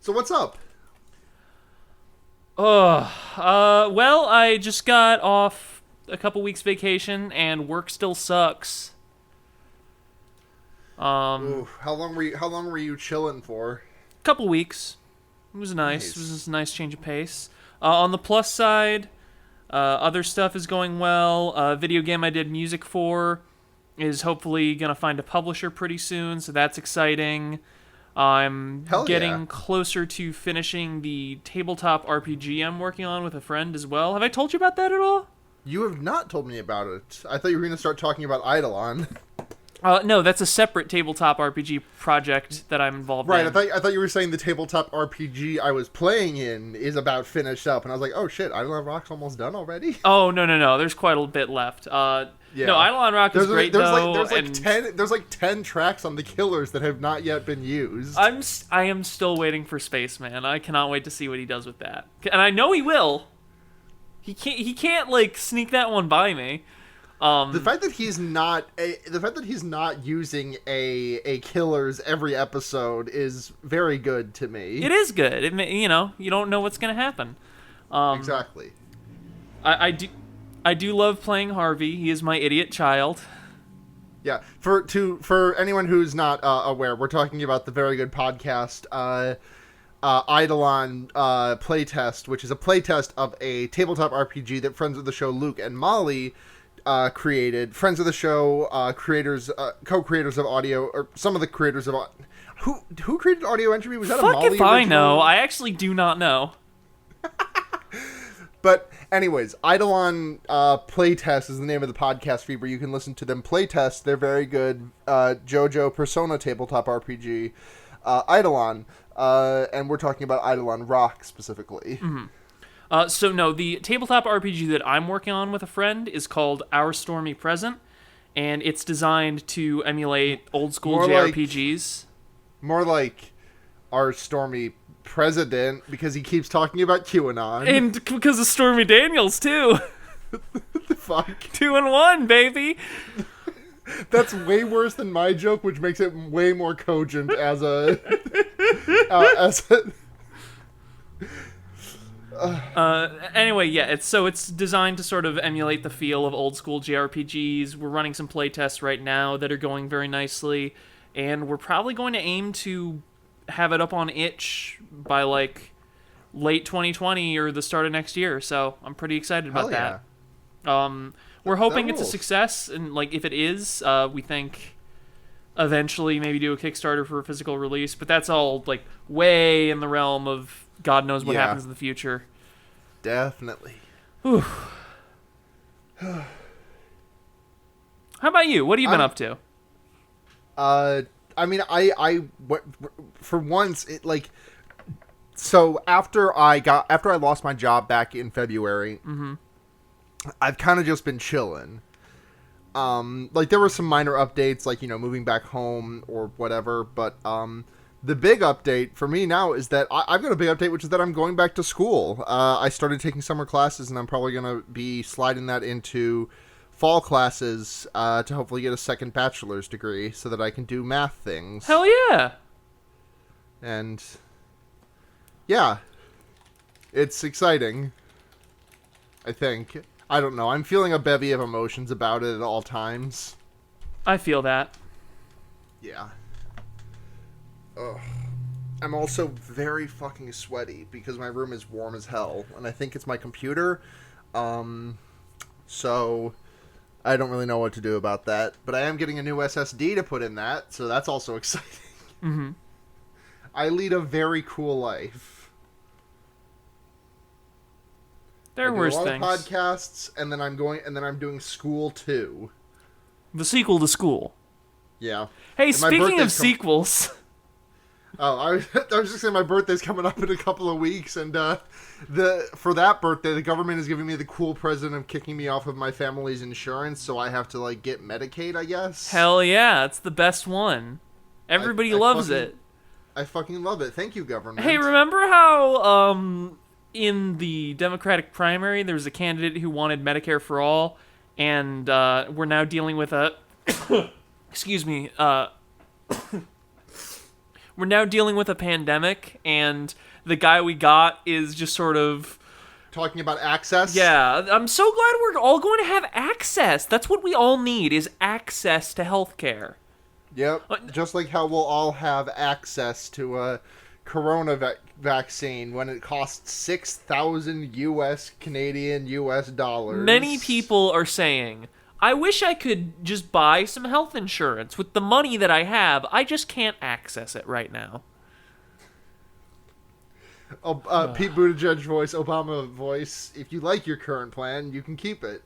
So what's up? Well, I just got off a couple weeks vacation and work still sucks. Ooh, how long were you chilling for? Couple weeks. It was nice. It was Nice. just a nice change of pace. On the plus side, other stuff is going well. Video game I did music for is hopefully gonna find a publisher pretty soon, so that's exciting. I'm Hell yeah. getting closer to finishing the tabletop RPG I'm working on with a friend as well. Have I told you about that at all? You have not told me about it. I thought you were going to start talking about Eidolon. No, that's a separate tabletop RPG project that I'm involved Right, in. I thought you were saying the tabletop RPG I was playing in is about finished up, and I was like, oh shit, Eidolon Rock's almost done already? Oh, no. There's quite a bit left. Yeah. No, Eidolon Rock is great, though. There's like 10 tracks on the Killers that have not yet been used. I am still waiting for Spaceman. I cannot wait to see what he does with that. And I know he will. He can't like sneak that one by me. The fact that he's not using a Killers every episode is very good to me. It is good. You don't know what's gonna happen. Exactly. I do love playing Harvey. He is my idiot child. Yeah. For anyone who's not aware, we're talking about the very good podcast Eidolon playtest, which is a playtest of a tabletop RPG that friends of the show Luke and Molly created. Friends of the show, co-creators of audio, or some of the creators of who created Audio Entropy? Was that a Fuck Molly if I original? know. I actually do not know. But anyways, Eidolon Playtest is the name of the podcast feed where you can listen to them playtest. They're very good JoJo Persona tabletop RPG, Eidolon, and we're talking about Eidolon Rock specifically. Mm-hmm. So no, the tabletop RPG that I'm working on with a friend is called Our Stormy Present, and it's designed to emulate old school JRPGs. More like Our Stormy President, because he keeps talking about QAnon. And because of Stormy Daniels, too. What the fuck? 2 in 1, baby. That's way worse than my joke, which makes it way more cogent as a... Anyway, yeah, it's designed to sort of emulate the feel of old school JRPGs. We're running some playtests right now that are going very nicely, and we're probably going to aim to have it up on itch by like late 2020 or the start of next year. So I'm pretty excited about that. We're hoping it's a success, and like if it is, we think eventually maybe do a Kickstarter for a physical release. But that's all like way in the realm of God knows what happens in the future. Definitely. Whew. How about you? What have you been up to? I mean, for once, it like, so after I lost my job back in February, I've kind of just been chilling. Like there were some minor updates, like, moving back home or whatever, but, the big update for me now is that I've got a big update, which is that I'm going back to school. I started taking summer classes, and I'm probably going to be sliding that into fall classes to hopefully get a second bachelor's degree so that I can do math things. Hell yeah! And yeah, it's exciting, I think. I don't know. I'm feeling a bevy of emotions about it at all times. I feel that. Yeah. Ugh. I'm also very fucking sweaty because my room is warm as hell, and I think it's my computer. So I don't really know what to do about that, but I am getting a new SSD to put in that, so that's also exciting. Mm-hmm. I lead a very cool life. There are worse a lot things. of podcasts, and then I'm doing school too. The sequel to School. Yeah. Hey, And my speaking of birthday's sequels. Oh, I was just saying my birthday's coming up in a couple of weeks, and for that birthday, the government is giving me the cool present of kicking me off of my family's insurance, so I have to like get Medicaid, I guess. Hell yeah, it's the best one. Everybody loves it. I fucking love it. Thank you, government. Hey, remember how in the Democratic primary there was a candidate who wanted Medicare for all, and we're now dealing with a excuse me, we're We're now dealing with a pandemic, and the guy we got is just sort of... Talking about access? Yeah, I'm so glad we're all going to have access. That's what we all need, is access to healthcare. Yep, just like how we'll all have access to a corona vaccine when it costs 6,000 Canadian US dollars. Many people are saying, I wish I could just buy some health insurance. With the money that I have, I just can't access it right now. Pete Buttigieg voice, Obama voice. If you like your current plan, you can keep it.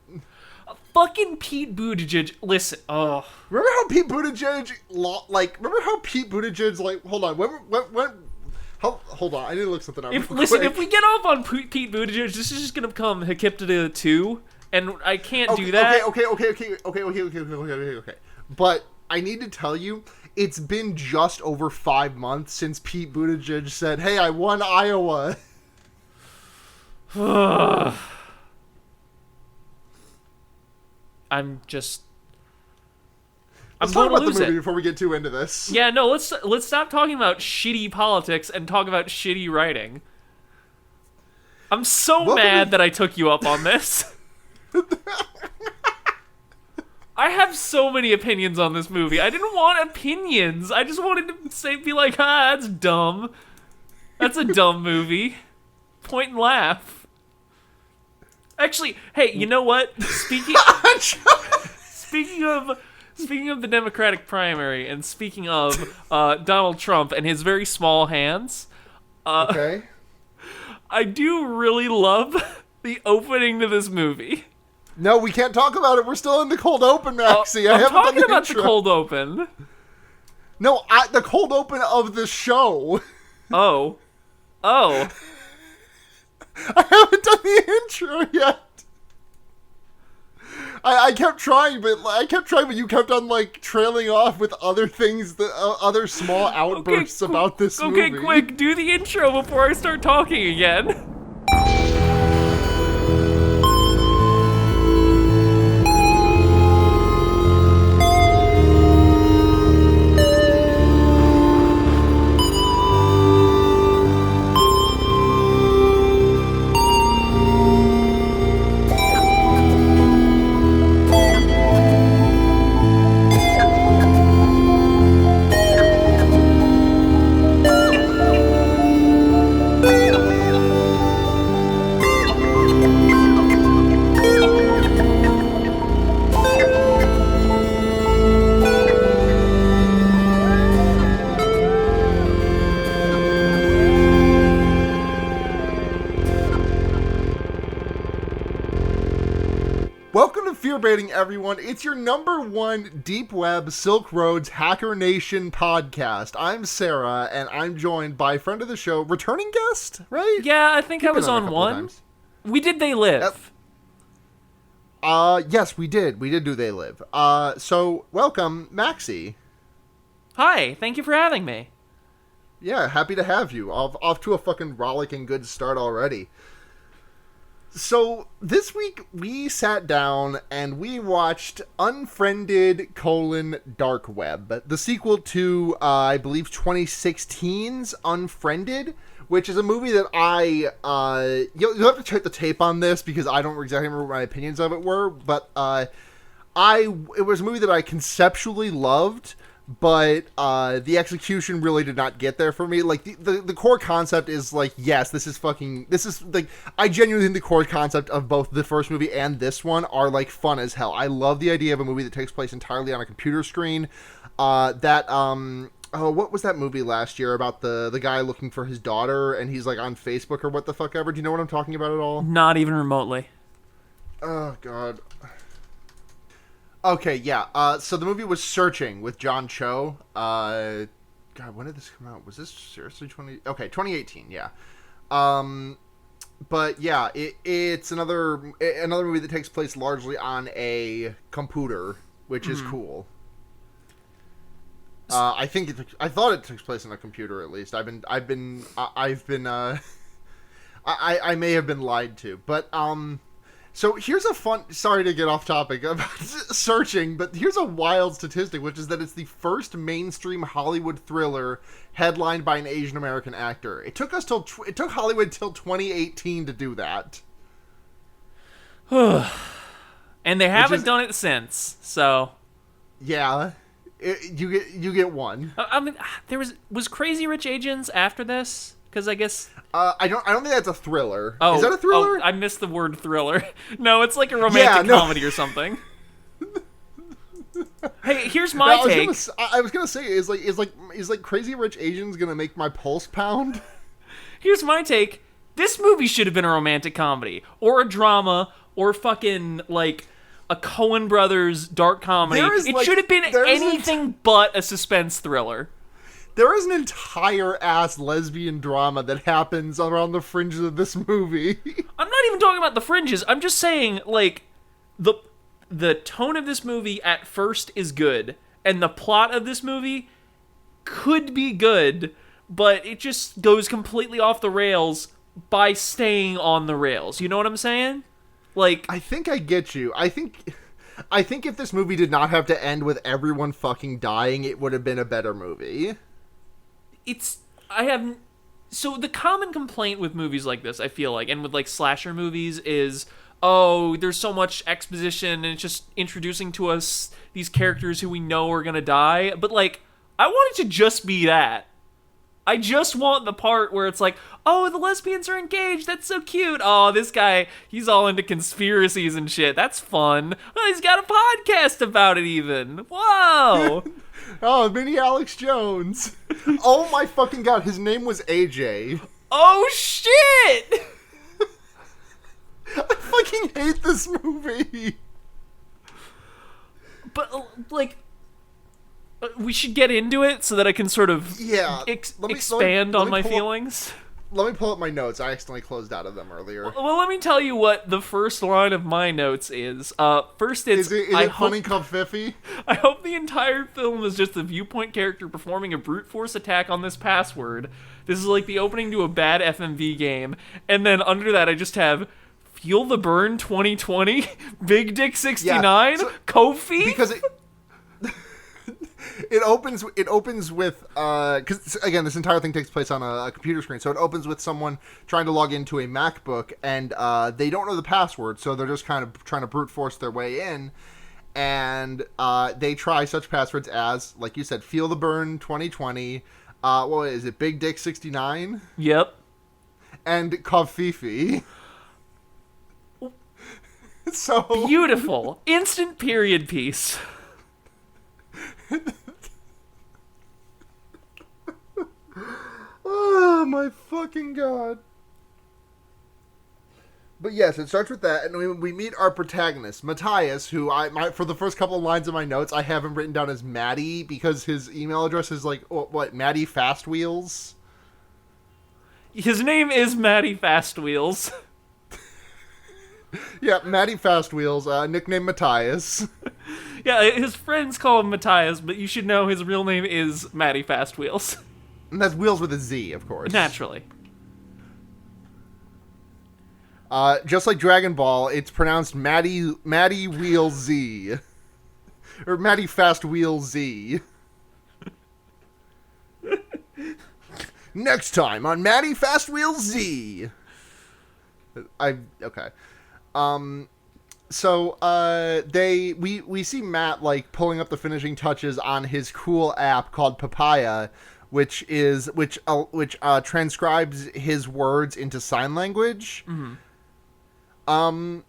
Fucking Pete Buttigieg. Listen, oh. Remember how Pete Buttigieg, hold on, hold on, I need to look something up. Listen, if we get off on Pete Buttigieg, this is just gonna become Hecipta 2, and I can't do that. Okay. But I need to tell you, it's been just over 5 months since Pete Buttigieg said, "Hey, I won Iowa." Let's talk about the movie before we get too into this. Yeah, no, let's stop talking about shitty politics and talk about shitty writing. I'm so mad that I took you up on this. I have so many opinions on this movie. I didn't want opinions. I just wanted to be like, that's dumb. That's a dumb movie. Point and laugh. Actually, hey, you know what? Speaking of the Democratic primary, and speaking of Donald Trump and his very small hands, okay, I do really love the opening to this movie. No, we can't talk about it. We're still in the cold open, Maxie. I'm talking about the cold open. No, the cold open of the show. Oh. I haven't done the intro yet. I kept trying, but you kept on trailing off with other things, other small outbursts about this movie. Okay, quick, do the intro before I start talking again. Welcome to Fear Baiting, everyone. It's your number one Deep Web Silk Roads Hacker Nation podcast. I'm Sara, and I'm joined by friend of the show, returning guest, right? Yeah, I think I was on one. We did They Live. Yes, we did. We did do They Live. So, welcome, Maxie. Hi, thank you for having me. Yeah, happy to have you. Off to a fucking rollicking good start already. So, this week, we sat down and we watched Unfriended: Dark Web, the sequel to, I believe, 2016's Unfriended, which is a movie that you'll have to check the tape on this because I don't exactly remember what my opinions of it were, but it was a movie that I conceptually loved, but the execution really did not get there for me. Like, the core concept is yes, I genuinely think the core concept of both the first movie and this one are fun as hell. I love the idea of a movie that takes place entirely on a computer screen. What was that movie last year about the guy looking for his daughter and he's on Facebook or what the fuck ever? Do you know what I'm talking about at all? Not even remotely. Oh, God. Okay, yeah. So the movie was Searching with John Cho. God, when did this come out? Was this seriously 2018? Yeah. But yeah, it's another movie that takes place largely on a computer, which is cool. I thought it took place on a computer at least. I may have been lied to, but So here's a fun. Sorry to get off topic about searching, but here's a wild statistic, which is that it's the first mainstream Hollywood thriller headlined by an Asian American actor. It took Hollywood till 2018 to do that. And they haven't done it since. So yeah, you get one. I mean, was Crazy Rich Asians after this? Because I guess I don't think that's a thriller. Oh, is that a thriller? Oh, I missed the word thriller. No, it's like a romantic comedy or something. Hey, here's my take. I was gonna say, is like Crazy Rich Asians gonna make my pulse pound? Here's my take. This movie should have been a romantic comedy or a drama or fucking like a Coen Brothers dark comedy. It should have been anything but a suspense thriller. There is an entire ass lesbian drama that happens around the fringes of this movie. I'm not even talking about the fringes. I'm just saying, like, the tone of this movie at first is good, and the plot of this movie could be good, but it just goes completely off the rails by staying on the rails. You know what I'm saying? Like, I think I get you. I think if this movie did not have to end with everyone fucking dying, it would have been a better movie. So the common complaint with movies like this, I feel like, and with like slasher movies is, oh, there's so much exposition and it's just introducing to us these characters who we know are gonna die. But like, I want it to just be that. I just want the part where it's like, oh, the lesbians are engaged. That's so cute. Oh, this guy, he's all into conspiracies and shit. That's fun. Oh, he's got a podcast about it even. Whoa. Oh, mini Alex Jones. Oh my fucking god, his name was AJ. Oh shit! I fucking hate this movie. But, like, we should get into it so that I can sort of expand on my feelings. Let me pull up my notes. I accidentally closed out of them earlier. Well, let me tell you what the first line of my notes is. First, it's... Is it Funny Called Fiffy? I hope the entire film is just the viewpoint character performing a brute force attack on this password. This is like the opening to a bad FMV game. And then under that, I just have... Feel the Burn 2020? Big Dick 69? Yeah, so, Kofi? Because it opens with because again, this entire thing takes place on a computer screen, so it opens with someone trying to log into a MacBook, and they don't know the password, so they're just kind of trying to brute force their way in, and they try such passwords as, like you said, Feel the Burn 2020, what is it, Big Dick 69? Yep. And Kofifi. So beautiful. Instant period piece. Oh my fucking god. But yes, it starts with that, and we meet our protagonist, Matthias, who for the first couple of lines of my notes, I have him written down as Maddie, because his email address is like, what, Maddie Fast Wheels? His name is Maddie Fast Wheels. Yeah, Maddie Fast Wheels, nickname Matthias. Yeah, his friends call him Matthias, but you should know his real name is Maddie Fast Wheels. And that's Wheels with a Z, of course. Naturally. Just like Dragon Ball, it's pronounced Maddie Wheel Z. Or Maddie Fast Wheel Z. Next time on Maddie Fast Wheel Z. Okay. So we see Matt like pulling up the finishing touches on his cool app called Papaya, which transcribes his words into sign language. Mm-hmm.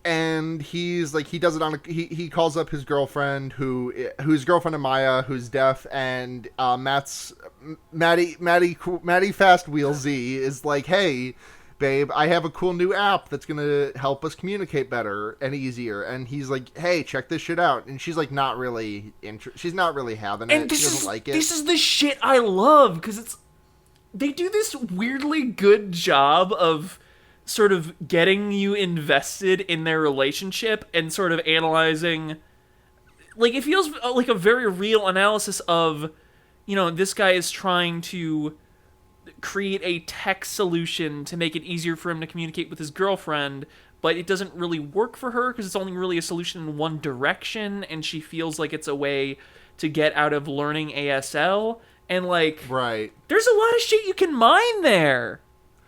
And he's like, he does it on he calls up his girlfriend whose girlfriend Amaya, who's deaf, and Maddie Fast Wheel Z is like, hey babe, I have a cool new app that's gonna help us communicate better and easier. And he's like, hey, check this shit out. And she's like, not really she's not really having it. She doesn't like it. This is the shit I love, because they do this weirdly good job of sort of getting you invested in their relationship and sort of analyzing, like, it feels like a very real analysis of, you know, this guy is trying to create a tech solution to make it easier for him to communicate with his girlfriend, but it doesn't really work for her because it's only really a solution in one direction, and she feels like it's a way to get out of learning ASL. And, like, right. There's a lot of shit you can mine there.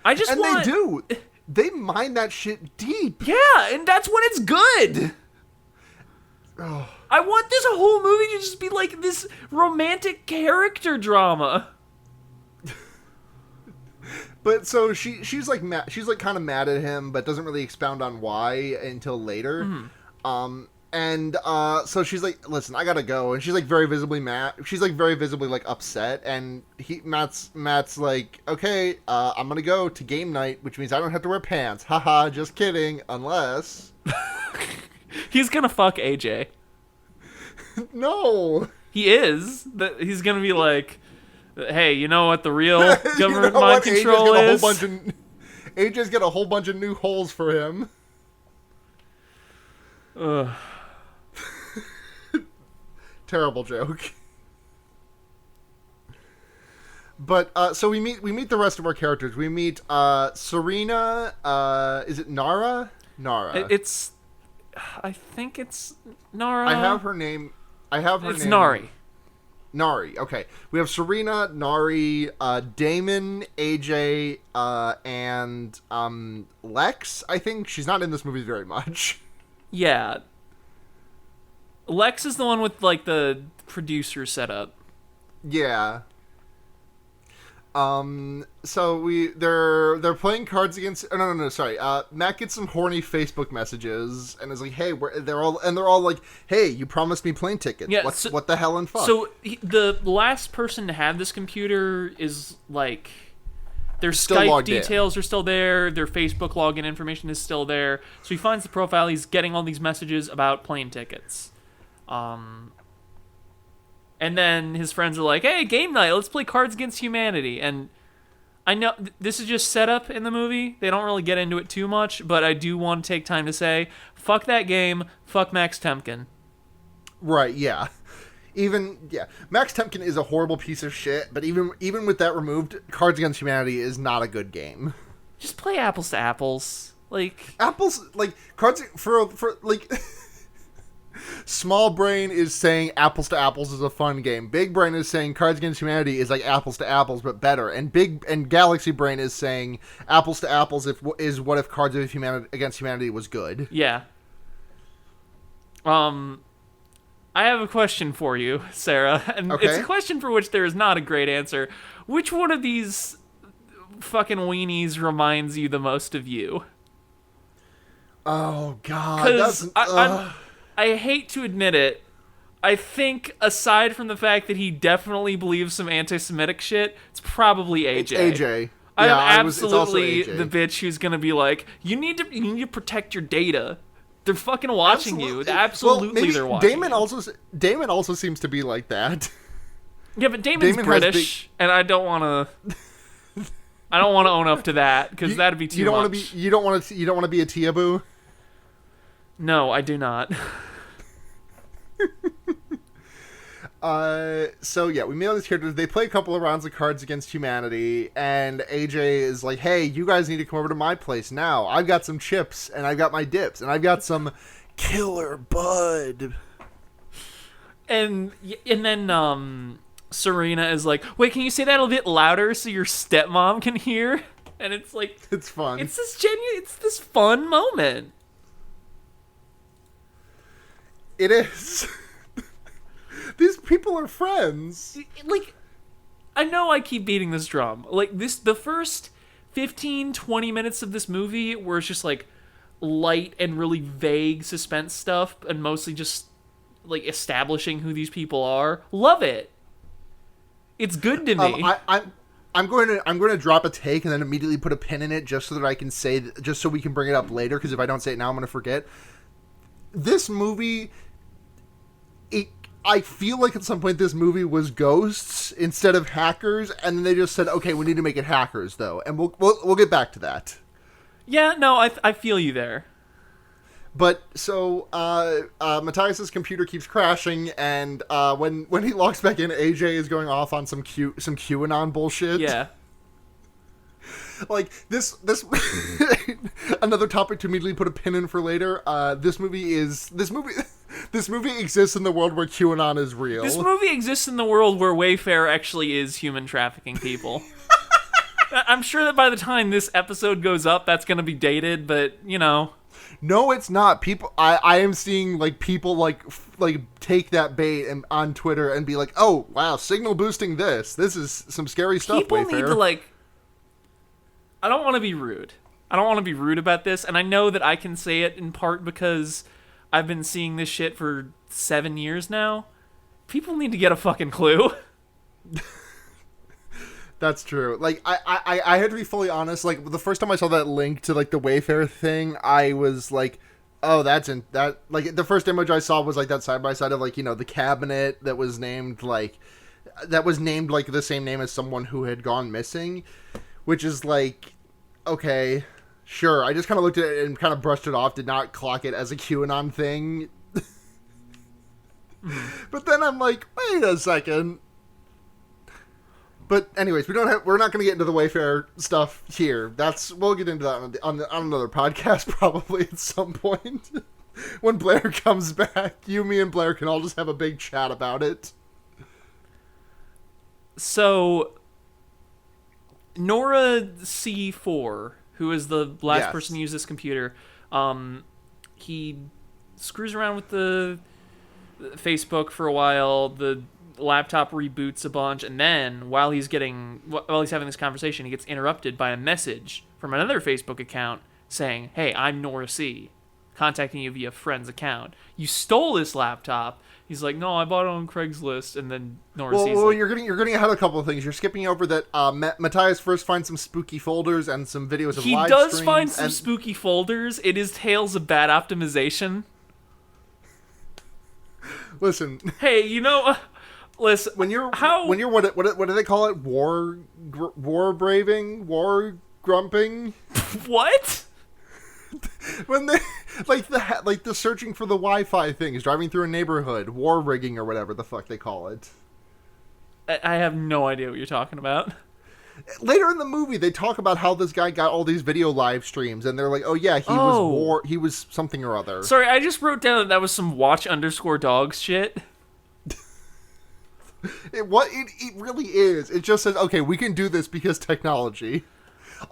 I just want... they do. They mine that shit deep. Yeah, and that's when it's good. Oh. I want this whole movie to just be like this romantic character drama. But so she's like kind of mad at him, but doesn't really expound on why until later. And so she's like, "Listen, I gotta go," and she's like very visibly mad. She's like very visibly like upset, and Matt's like, "Okay, I'm gonna go to game night, which means I don't have to wear pants." Haha, just kidding. Unless he's gonna fuck AJ. No, he is. He's gonna be like, "Hey, you know what the real government mind control is?" AJ's got a whole bunch of new holes for him. Ugh. Terrible joke. But so we meet the rest of our characters. We meet Serena. Is it Nara? Nara. I think it's Nara. I have her name. It's Nari. Nari. Okay. We have Serena, Nari, Damon, AJ, and Lex. I think she's not in this movie very much. Yeah. Lex is the one with, like, the producer setup. Yeah. So they're playing cards against. Oh, no, sorry. Matt gets some horny Facebook messages and is like, "Hey, they're all like, hey, you promised me plane tickets. Yeah, what the hell and fuck?" So the last person to have this computer is like, their Skype details are still there. Their Facebook login information is still there. So he finds the profile. He's getting all these messages about plane tickets. And then his friends are like, "Hey, game night, let's play Cards Against Humanity." And I know this is just set up in the movie. They don't really get into it too much, but I do want to take time to say, fuck that game, fuck Max Temkin. Right, yeah. Max Temkin is a horrible piece of shit, but even with that removed, Cards Against Humanity is not a good game. Just play apples to apples. Like... Apples, like, Cards... For like... Small Brain is saying Apples to Apples is a fun game. Big Brain is saying Cards Against Humanity is like Apples to Apples but better. And Galaxy Brain is saying Apples to Apples is what if Cards Against Humanity was good. Yeah. I have a question for you, Sarah, and okay. It's a question for which there is not a great answer. Which one of these fucking weenies reminds you the most of you? Oh God, because I hate to admit it, I think, aside from the fact that he definitely believes some anti-Semitic shit, it's probably AJ. It's AJ. I'm yeah, absolutely the bitch who's gonna be like, you need to protect your data. They're fucking watching you. Absolutely, they're watching. Damon also seems to be like that. Yeah, but Damon's British, and I don't want to. I don't want to own up to that because that'd be too much. You don't want to be a Tiaboo. No, I do not. So yeah, we meet all these characters. They play a couple of rounds of Cards Against Humanity, and AJ is like, "Hey, you guys need to come over to my place now. I've got some chips, and I've got my dips, and I've got some killer bud." And then Serena is like, "Wait, can you say that a bit louder so your stepmom can hear?" And it's like, it's fun. It's this fun moment. It is. These people are friends. Like, I know I keep beating this drum. Like, the first 15, 20 minutes of this movie where it's just, like, light and really vague suspense stuff and mostly just, like, establishing who these people are. Love it. It's good to me. I'm going to drop a take and then immediately put a pin in it just so that I can say, just so we can bring it up later, because if I don't say it now, I'm going to forget. This movie, I feel like at some point this movie was ghosts instead of hackers, and then they just said, "Okay, we need to make it hackers, though," and we'll get back to that. Yeah, no, I feel you there. But so Matthias's computer keeps crashing, and when he logs back in, AJ is going off on some QAnon bullshit. Yeah. Like this another topic to immediately put a pin in for later. This movie exists in the world where QAnon is real. This movie exists in the world where Wayfair actually is human trafficking people. I'm sure that by the time this episode goes up, that's going to be dated, but, you know. No, it's not. People, I am seeing, like, people, like take that bait and on Twitter and be like, oh, wow, signal boosting this. This is some scary stuff, People Wayfair. need to, like... I don't want to be rude. I don't want to be rude about this, and I know that I can say it in part because I've been seeing this shit for 7 years now. People need to get a fucking clue. That's true. Like, I had to be fully honest. Like, the first time I saw that link to, like, the Wayfair thing, I was like, oh, like, the first image I saw was, like, that side-by-side of, like, you know, the cabinet that was named, like, the same name as someone who had gone missing, which is, like, okay, sure. I just kind of looked at it and kind of brushed it off, did not clock it as a QAnon thing. But then I'm like, wait a second. But anyways, we're not going to get into the Wayfair stuff here. We'll get into that on another podcast probably at some point. When Blair comes back, you, me, and Blair can all just have a big chat about it. So, Nora C4, who is the last person to use this computer, he screws around with the Facebook for a while. The laptop reboots a bunch, and then while he's having this conversation, he gets interrupted by a message from another Facebook account saying, "Hey, I'm Nora C, contacting you via friend's account. You stole this laptop." He's like, "No, I bought it on Craigslist." And then Nora C's well, like, you're getting ahead of a couple of things. You're skipping over that. Matthias first finds some spooky folders and some videos of live streams. He does find some spooky folders. It is tales of bad optimization. Listen, hey, you know. Listen, when you're what do they call it? War braving, war grumping. What? When they like the searching for the Wi-Fi things, driving through a neighborhood, war rigging or whatever the fuck they call it. I have no idea what you're talking about. Later in the movie, they talk about how this guy got all these video live streams, and they're like, "Oh yeah, he was something or other." Sorry, I just wrote down that was some watch_dogs shit. It really is. It just says, okay, we can do this because technology.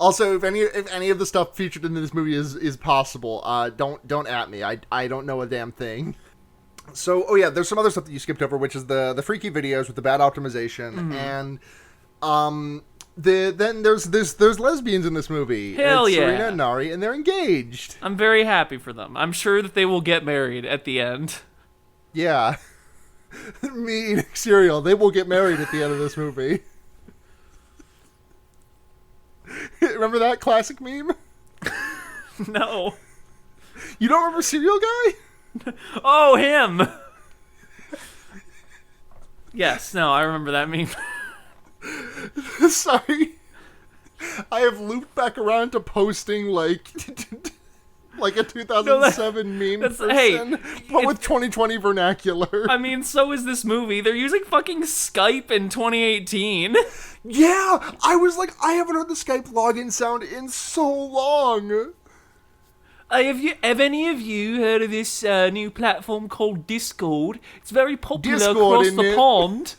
Also, if any of the stuff featured in this movie is possible, don't at me. I don't know a damn thing. So, oh yeah, there's some other stuff that you skipped over, which is the freaky videos with the bad optimization, and then there's lesbians in this movie. Hell it's yeah, Serena and Nari, and they're engaged. I'm very happy for them. I'm sure that they will get married at the end. Yeah. Me eating cereal. They will get married at the end of this movie. Remember that classic meme? No. You don't remember Cereal Guy? Oh, him! Yes, no, I remember that meme. Sorry. I have looped back around to posting, like a 2007 meme person, hey, but with 2020 vernacular. I mean, so is this movie. They're using fucking Skype in 2018. Yeah, I was like, I haven't heard the Skype login sound in so long. Have any of you heard of this new platform called Discord? It's very popular Discord, across the pond.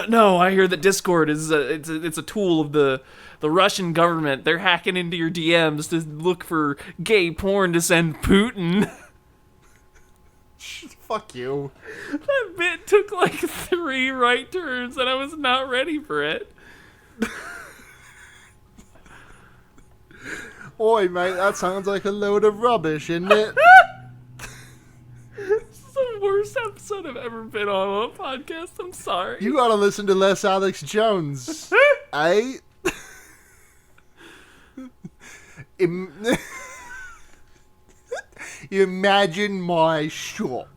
No, I hear that Discord is it's a tool of the Russian government. They're hacking into your DMs to look for gay porn to send Putin. Fuck you. That bit took like 3 right turns, and I was not ready for it. Oi, mate, that sounds like a load of rubbish, isn't it? This is the worst episode I've ever been on a podcast. I'm sorry. You gotta listen to less Alex Jones. Eh? Imagine my shock.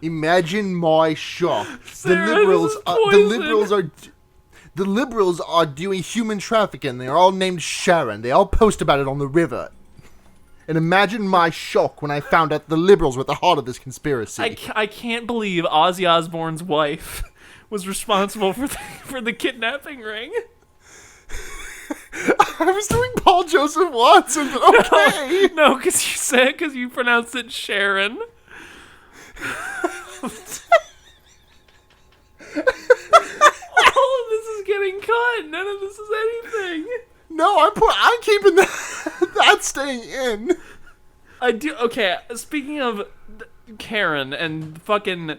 Imagine my shock. Sarah, The liberals are doing human trafficking. They're all named Sharon. They all post about it on the river. And imagine my shock when I found out the liberals were at the heart of this conspiracy. I can't believe Ozzy Osbourne's wife was responsible for the kidnapping ring. I was doing Paul Joseph Watson, but okay. No, because you pronounced it Sharon. All of this is getting cut. None of this is anything. No, I'm keeping that staying in. I do. Okay, speaking of Karen and fucking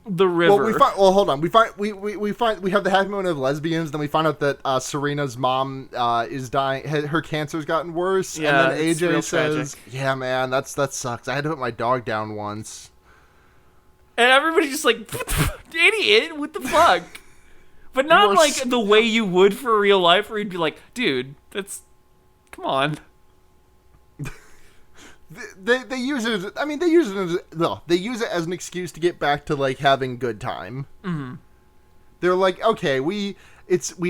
the river. Well, hold on. We have the happy moment of lesbians. Then we find out that Serena's mom is dying. Her cancer's gotten worse. Yeah, and then it's real AJ says, tragic. "Yeah, man, that sucks. I had to put my dog down once." And everybody's just like, idiot, what the fuck? But not like the way you would for real life, where you'd be like, dude, come on. They use it. They use it as an excuse to get back to like having good time. Mm-hmm. They're like, okay, we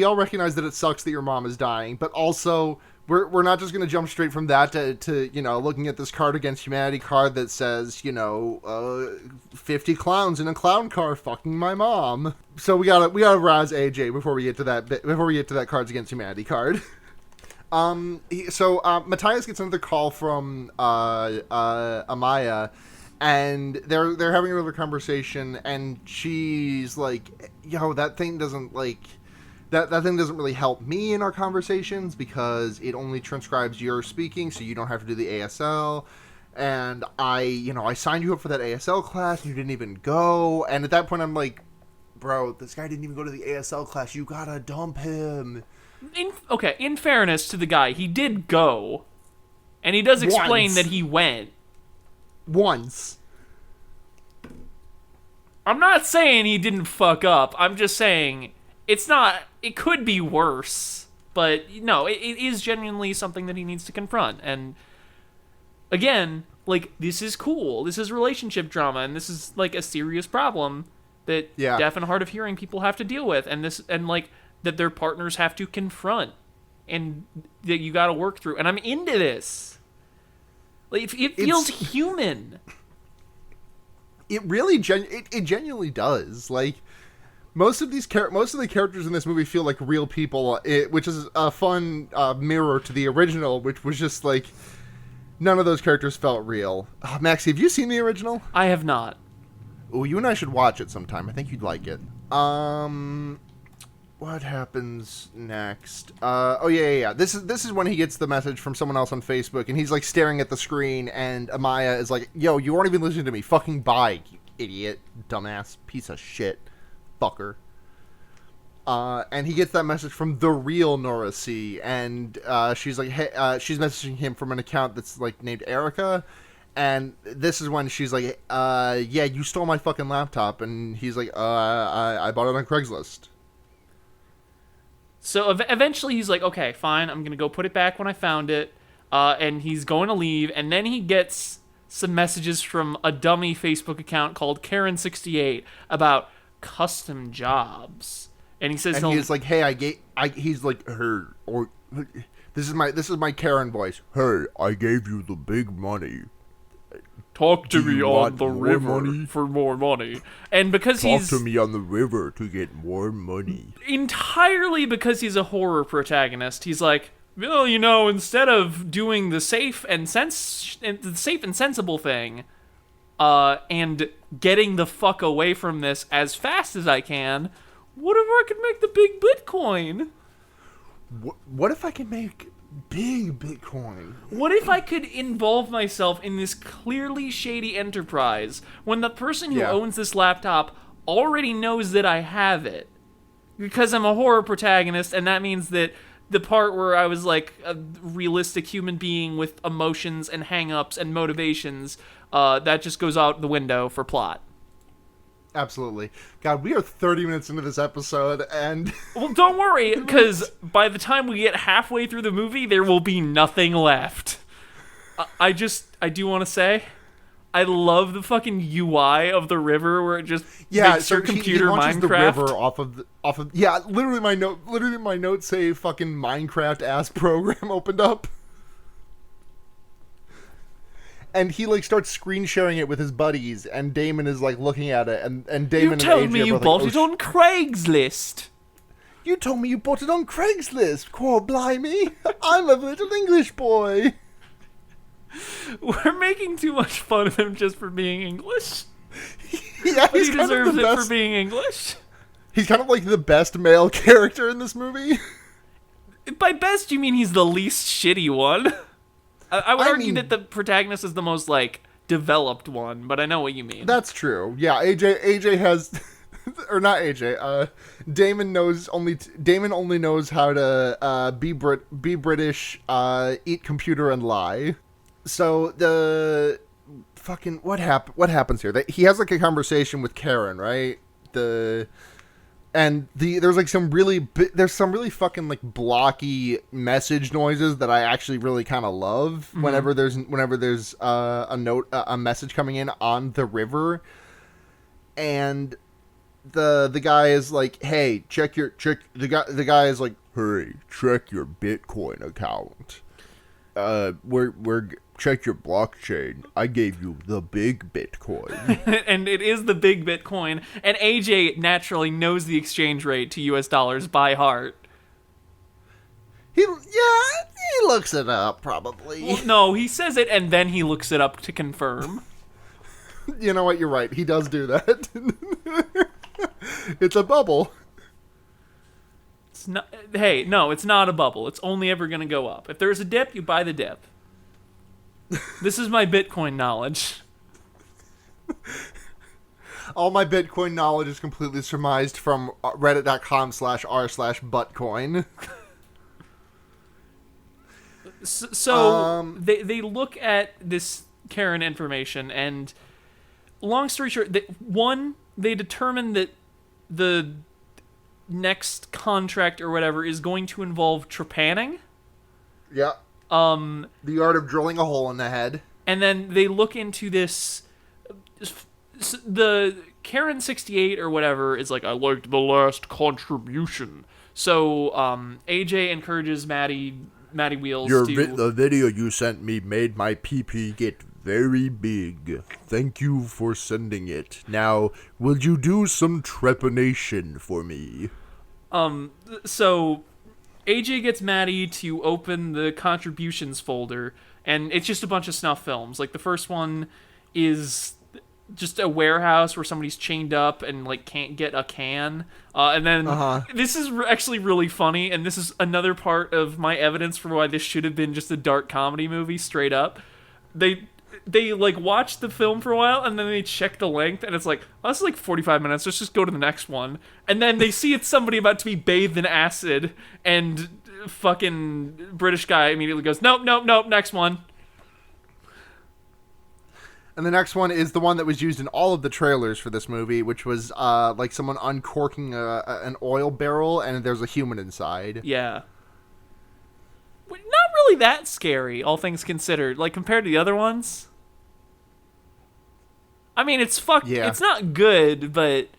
all recognize that it sucks that your mom is dying, but also we're not just gonna jump straight from that to looking at this Card Against Humanity card that says 50 clowns in a clown car fucking my mom. So we gotta razz AJ before we get to that Cards Against Humanity card. Matthias gets another call from Amaya, and they're having another conversation, and she's like, "Yo, that thing doesn't really help me in our conversations because it only transcribes your speaking, so you don't have to do the ASL. And I signed you up for that ASL class, and you didn't even go." And at that point, I'm like, "Bro, this guy didn't even go to the ASL class. You gotta dump him." In fairness to the guy, he did go. And he does explain that he went. Once. I'm not saying he didn't fuck up. I'm just saying it could be worse. But, no, it is genuinely something that he needs to confront. And, again, like, this is cool. This is relationship drama, and this is, like, a serious problem that deaf and hard of hearing people have to deal with. And that their partners have to confront and that you got to work through. And I'm into this. Like, it feels human. It really it genuinely does. Like, most of the characters in this movie feel like real people, which is a fun mirror to the original, which was just like none of those characters felt real. Maxie, have you seen the original? I have not. Oh, you and I should watch it sometime. I think you'd like it. What happens next? This is when he gets the message from someone else on Facebook, and he's like staring at the screen, and Amaya is like, "Yo, you aren't even listening to me. Fucking bye, you idiot, dumbass, piece of shit, fucker." And he gets that message from the real Nora C, and she's like, "Hey," she's messaging him from an account that's like named Erica, and this is when she's like, "Yeah, you stole my fucking laptop," and he's like, I bought it on Craigslist." So eventually he's like, okay, fine, I'm going to go put it back when I found it. And he's going to leave. And then he gets some messages from a dummy Facebook account called Karen68 about custom jobs. And he says, and he's like, "Hey, he's like, her, or this is my Karen voice. Hey, I gave you the big money. Talk to me on the river for more money." And because Talk to me on the river to get more money. Entirely because he's a horror protagonist, he's like, well, instead of doing the safe and sensible thing, and getting the fuck away from this as fast as I can, what if I could make the big Bitcoin? What if I could make big Bitcoin? What if I could involve myself in this clearly shady enterprise when the person who owns this laptop already knows that I have it? Because I'm a horror protagonist, and that means that the part where I was like a realistic human being with emotions and hang-ups and motivations, that just goes out the window for plot. Absolutely. God, we are 30 minutes into this episode, and... Well, don't worry, because by the time we get halfway through the movie, there will be nothing left. I do want to say, I love the fucking UI of the river where it just makes your computer Minecraft. The river off of literally my notes say fucking Minecraft ass program opened up. and he like starts screen sharing it with his buddies, and Damon is like looking at it, and Damon You and told AJ me are you both bought like, it on Craigslist. You told me you bought it on Craigslist. Quo blimey, I'm a little English boy. We're making too much fun of him just for being English. Yeah, But he deserves it for being English. He's kind of like the best male character in this movie. By best, you mean he's the least shitty one. I would argue that the protagonist is the most, like, developed one, but I know what you mean. That's true. Yeah, AJ has... or not AJ. Damon only knows how to be British, eat computer, and lie. So the fucking what happens here? He has like a conversation with Karen, right? There's some really fucking like blocky message noises that I actually really kind of love. Mm-hmm. Whenever there's a message coming in on the river, and the guy is like, hey, the guy is like, hey, check your Bitcoin account. We're check your blockchain. I gave you the big Bitcoin. And it is the big Bitcoin. And AJ naturally knows the exchange rate to US dollars by heart. He looks it up, probably. Well, no, he says it and then he looks it up to confirm. You know what? You're right. He does do that. It's a bubble. It's not. Hey, no, it's not a bubble. It's only ever going to go up. If there's a dip, you buy the dip. This is my Bitcoin knowledge. All my Bitcoin knowledge is completely surmised from reddit.com/r/buttcoin. So they look at this Karen information, and long story short, they determine that the next contract or whatever is going to involve trepanning. Yeah. The art of drilling a hole in the head. And then they look into this. The Karen 68 or whatever is like, I liked the last contribution. So AJ encourages Maddie Wheels the video you sent me made my PP get very big. Thank you for sending it. Now, will you do some trepanation for me? So AJ gets Maddie to open the contributions folder, and it's just a bunch of snuff films. Like, the first one is just a warehouse where somebody's chained up and, like, can't get a can. And then this is actually really funny, and this is another part of my evidence for why this should have been just a dark comedy movie, straight up. They like watch the film for a while, and then they check the length, and it's like, oh, this is like 45 minutes, let's just go to the next one. And then they see it's somebody about to be bathed in acid, and fucking British guy immediately goes, nope, next one. And the next one is the one that was used in all of the trailers for this movie, which was like someone uncorking an oil barrel, and there's a human inside. Yeah. Not really that scary, all things considered, like compared to the other ones. I mean, it's It's not good, but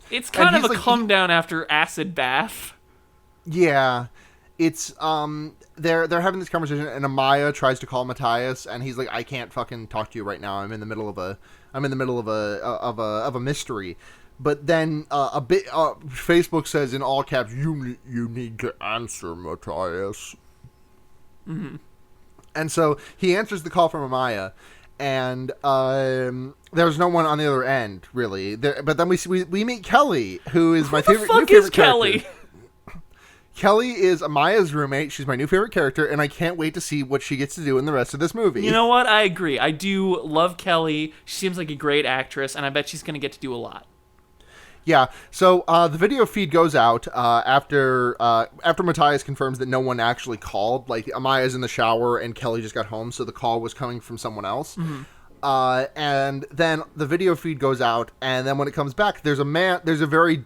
it's kind of a like, come down after acid bath. Yeah, it's they're having this conversation, and Amaya tries to call Matthias, and he's like, I can't fucking talk to you right now. I'm in the middle of a mystery. But then Facebook says in all caps, you need to answer, Matthias. Mm-hmm. And so he answers the call from Amaya, and there's no one on the other end, really. But then we meet Kelly, who is my favorite character. Kelly? Kelly is Amaya's roommate. She's my new favorite character, and I can't wait to see what she gets to do in the rest of this movie. You know what? I agree. I do love Kelly. She seems like a great actress, and I bet she's going to get to do a lot. Yeah, so the video feed goes out after Matthias confirms that no one actually called. Like, Amaya's in the shower and Kelly just got home, so the call was coming from someone else. Mm-hmm. And then the video feed goes out, and then when it comes back, there's a very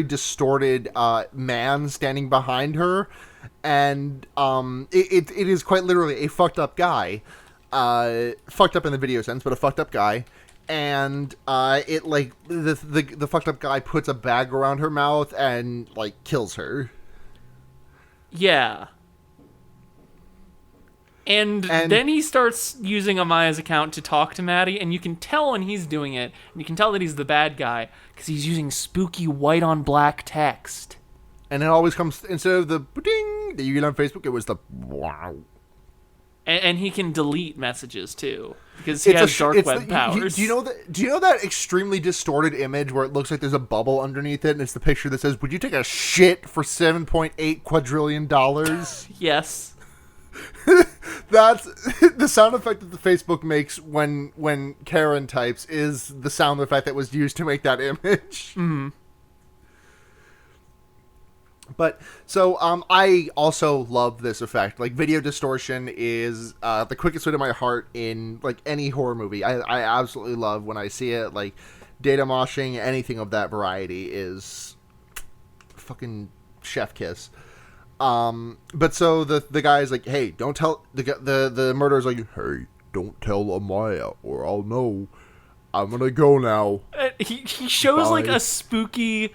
distorted man standing behind her, and it is quite literally a fucked up guy, fucked up in the video sense, but a fucked up guy. And it like the fucked up guy puts a bag around her mouth and like kills her. Yeah. And then he starts using Amaya's account to talk to Maddie, and you can tell when he's doing it, and you can tell that he's the bad guy, because he's using spooky white on black text. And it always comes, instead of the ding that you get on Facebook, it was the wow. And he can delete messages, too, because he has dark web powers. Do you know that extremely distorted image where it looks like there's a bubble underneath it, and it's the picture that says, "Would you take a shit for $7.8 quadrillion?" Yes. That's the sound effect that the Facebook makes when Karen types is the sound effect that was used to make that image. Mm-hmm. But so I also love this effect. Like, video distortion is the quickest way to my heart in like any horror movie. I absolutely love when I see it. Like, data moshing, anything of that variety is fucking chef kiss. But so the guy's like, hey, don't tell the murderer's like, hey, don't tell Amaya or I'll know. I'm gonna go now. He shows Bye. like a spooky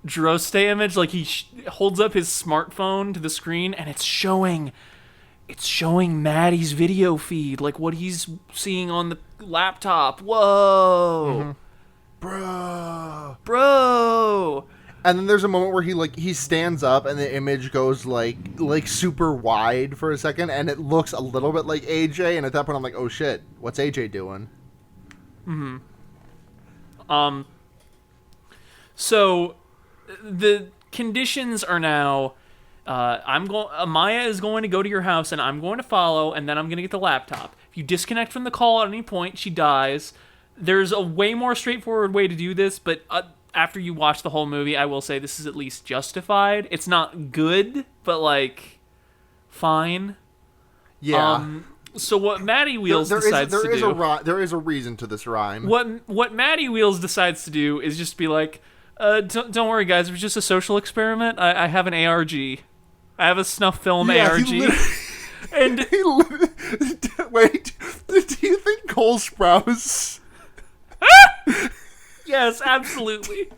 Droste image. Like he holds up his smartphone to the screen, and it's showing Maddie's video feed, like what he's seeing on the laptop. Whoa, bro. And then there's a moment where he stands up and the image goes like super wide for a second, and it looks a little bit like AJ. And at that point, I'm like, oh shit, what's AJ doing? So the conditions are now, Amaya is going to go to your house, and I'm going to follow, and then I'm going to get the laptop. If you disconnect from the call at any point, she dies. There's a way more straightforward way to do this, but after you watch the whole movie, I will say this is at least justified. It's not good, but, like, fine. Yeah. So what Maddie Wheels decides to do... There is a reason to this rhyme. What Maddie Wheels decides to do is just be like, don't worry, guys, it was just a social experiment. I have an ARG. I have a snuff film ARG. And wait, do you think Cole Sprouse... Yes, absolutely.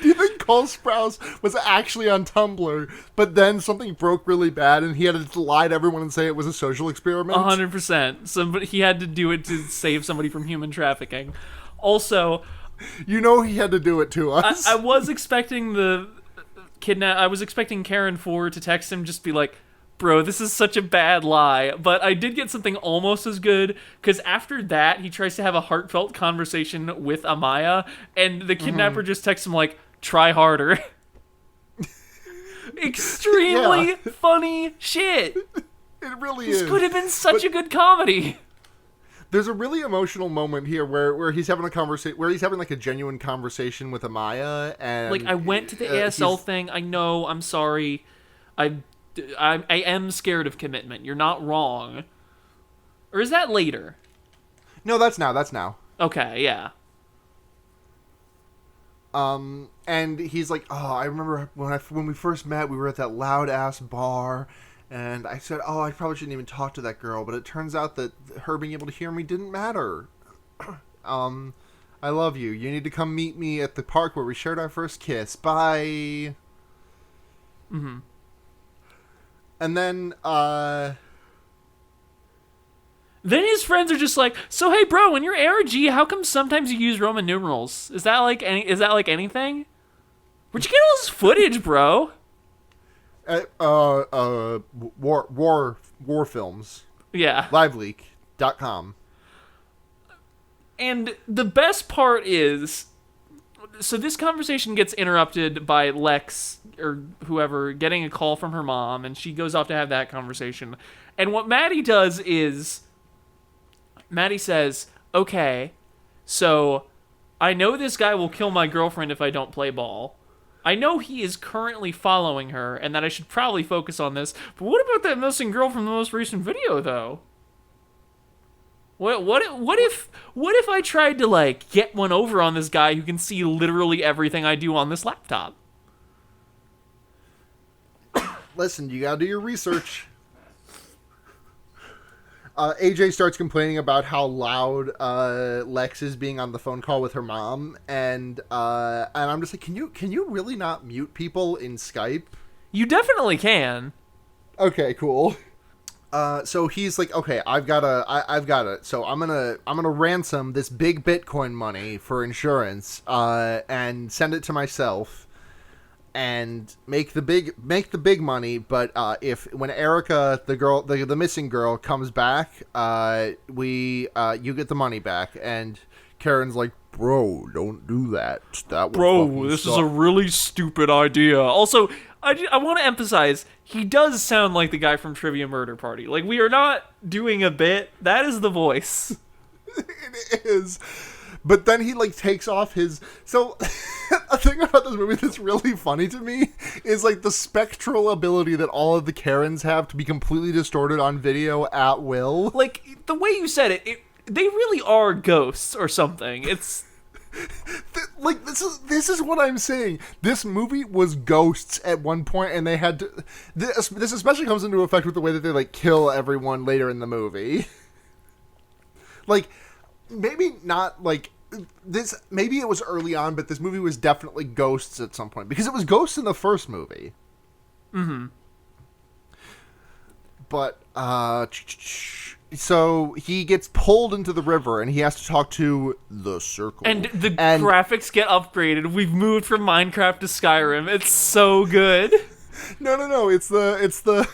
Do you think Cole Sprouse was actually on Tumblr, but then something broke really bad and he had to lie to everyone and say it was a social experiment? 100%. He had to do it to save somebody from human trafficking. Also... You know he had to do it to us. I was expecting I was expecting Karen Ford to text him, just be like, bro, this is such a bad lie. But I did get something almost as good, because after that, he tries to have a heartfelt conversation with Amaya, and the kidnapper just texts him like, try harder. Extremely funny shit. It really is. This could have been such a good comedy. There's a really emotional moment here where he's having a conversation, where he's having like a genuine conversation with Amaya, and like, I went to the ASL thing. I know. I'm sorry. I am scared of commitment. You're not wrong. Or is that later? No, that's now. Okay, yeah. And he's like, oh, I remember when we first met, we were at that loud ass bar. And I said, oh, I probably shouldn't even talk to that girl. But it turns out that her being able to hear me didn't matter. I love you. You need to come meet me at the park where we shared our first kiss. Bye. Mm-hmm. And then his friends are just like, so hey, bro, in your ARG, how come sometimes you use Roman numerals? Is that like anything? Where'd you get all this footage, bro? War films. Yeah. Liveleak.com. And the best part is, so this conversation gets interrupted by Lex or whoever getting a call from her mom, and she goes off to have that conversation. And what Maddie does is, Maddie says, okay, so I know this guy will kill my girlfriend if I don't play ball. I know he is currently following her, and that I should probably focus on this. But what about that missing girl from the most recent video, though? What if I tried to like get one over on this guy who can see literally everything I do on this laptop? Listen, you gotta do your research. AJ starts complaining about how loud Lex is being on the phone call with her mom, and I'm just like, can you really not mute people in Skype? You definitely can. Okay, cool. So he's like, okay, I've got it. So I'm gonna ransom this big Bitcoin money for insurance, and send it to myself, and make the big money. But if when Erica, the missing girl, comes back, you get the money back. And Karen's like, bro, don't do that. That would Bro, this suck. is a really stupid idea. Also, I want to emphasize, he does sound like the guy from Trivia Murder Party. Like, we are not doing a bit. That is the voice. It is. But then he, like, takes off his... So, a thing about this movie that's really funny to me is, like, the spectral ability that all of the Karens have to be completely distorted on video at will. Like, the way you said it they really are ghosts or something. It's... Like, this is what I'm saying. This movie was ghosts at one point, and they had to... This especially comes into effect with the way that they, like, kill everyone later in the movie. Like, maybe not, like... Maybe it was early on, but this movie was definitely ghosts at some point. Because it was ghosts in the first movie. Mm-hmm. But, so he gets pulled into the river, and he has to talk to the Circle. And the graphics get upgraded. We've moved from Minecraft to Skyrim. It's so good. No. It's the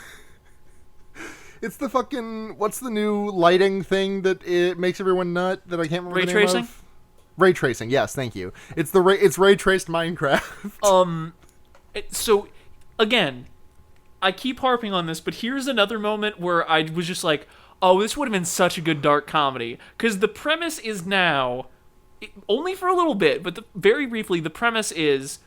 fucking... What's the new lighting thing that it makes everyone nut that I can't remember Ray the name tracing? of? Ray tracing, yes, thank you. It's ray traced Minecraft. So, again, I keep harping on this, but here's another moment where I was just like, oh, this would have been such a good dark comedy. Because the premise is now, only for a little bit, but very briefly, the premise is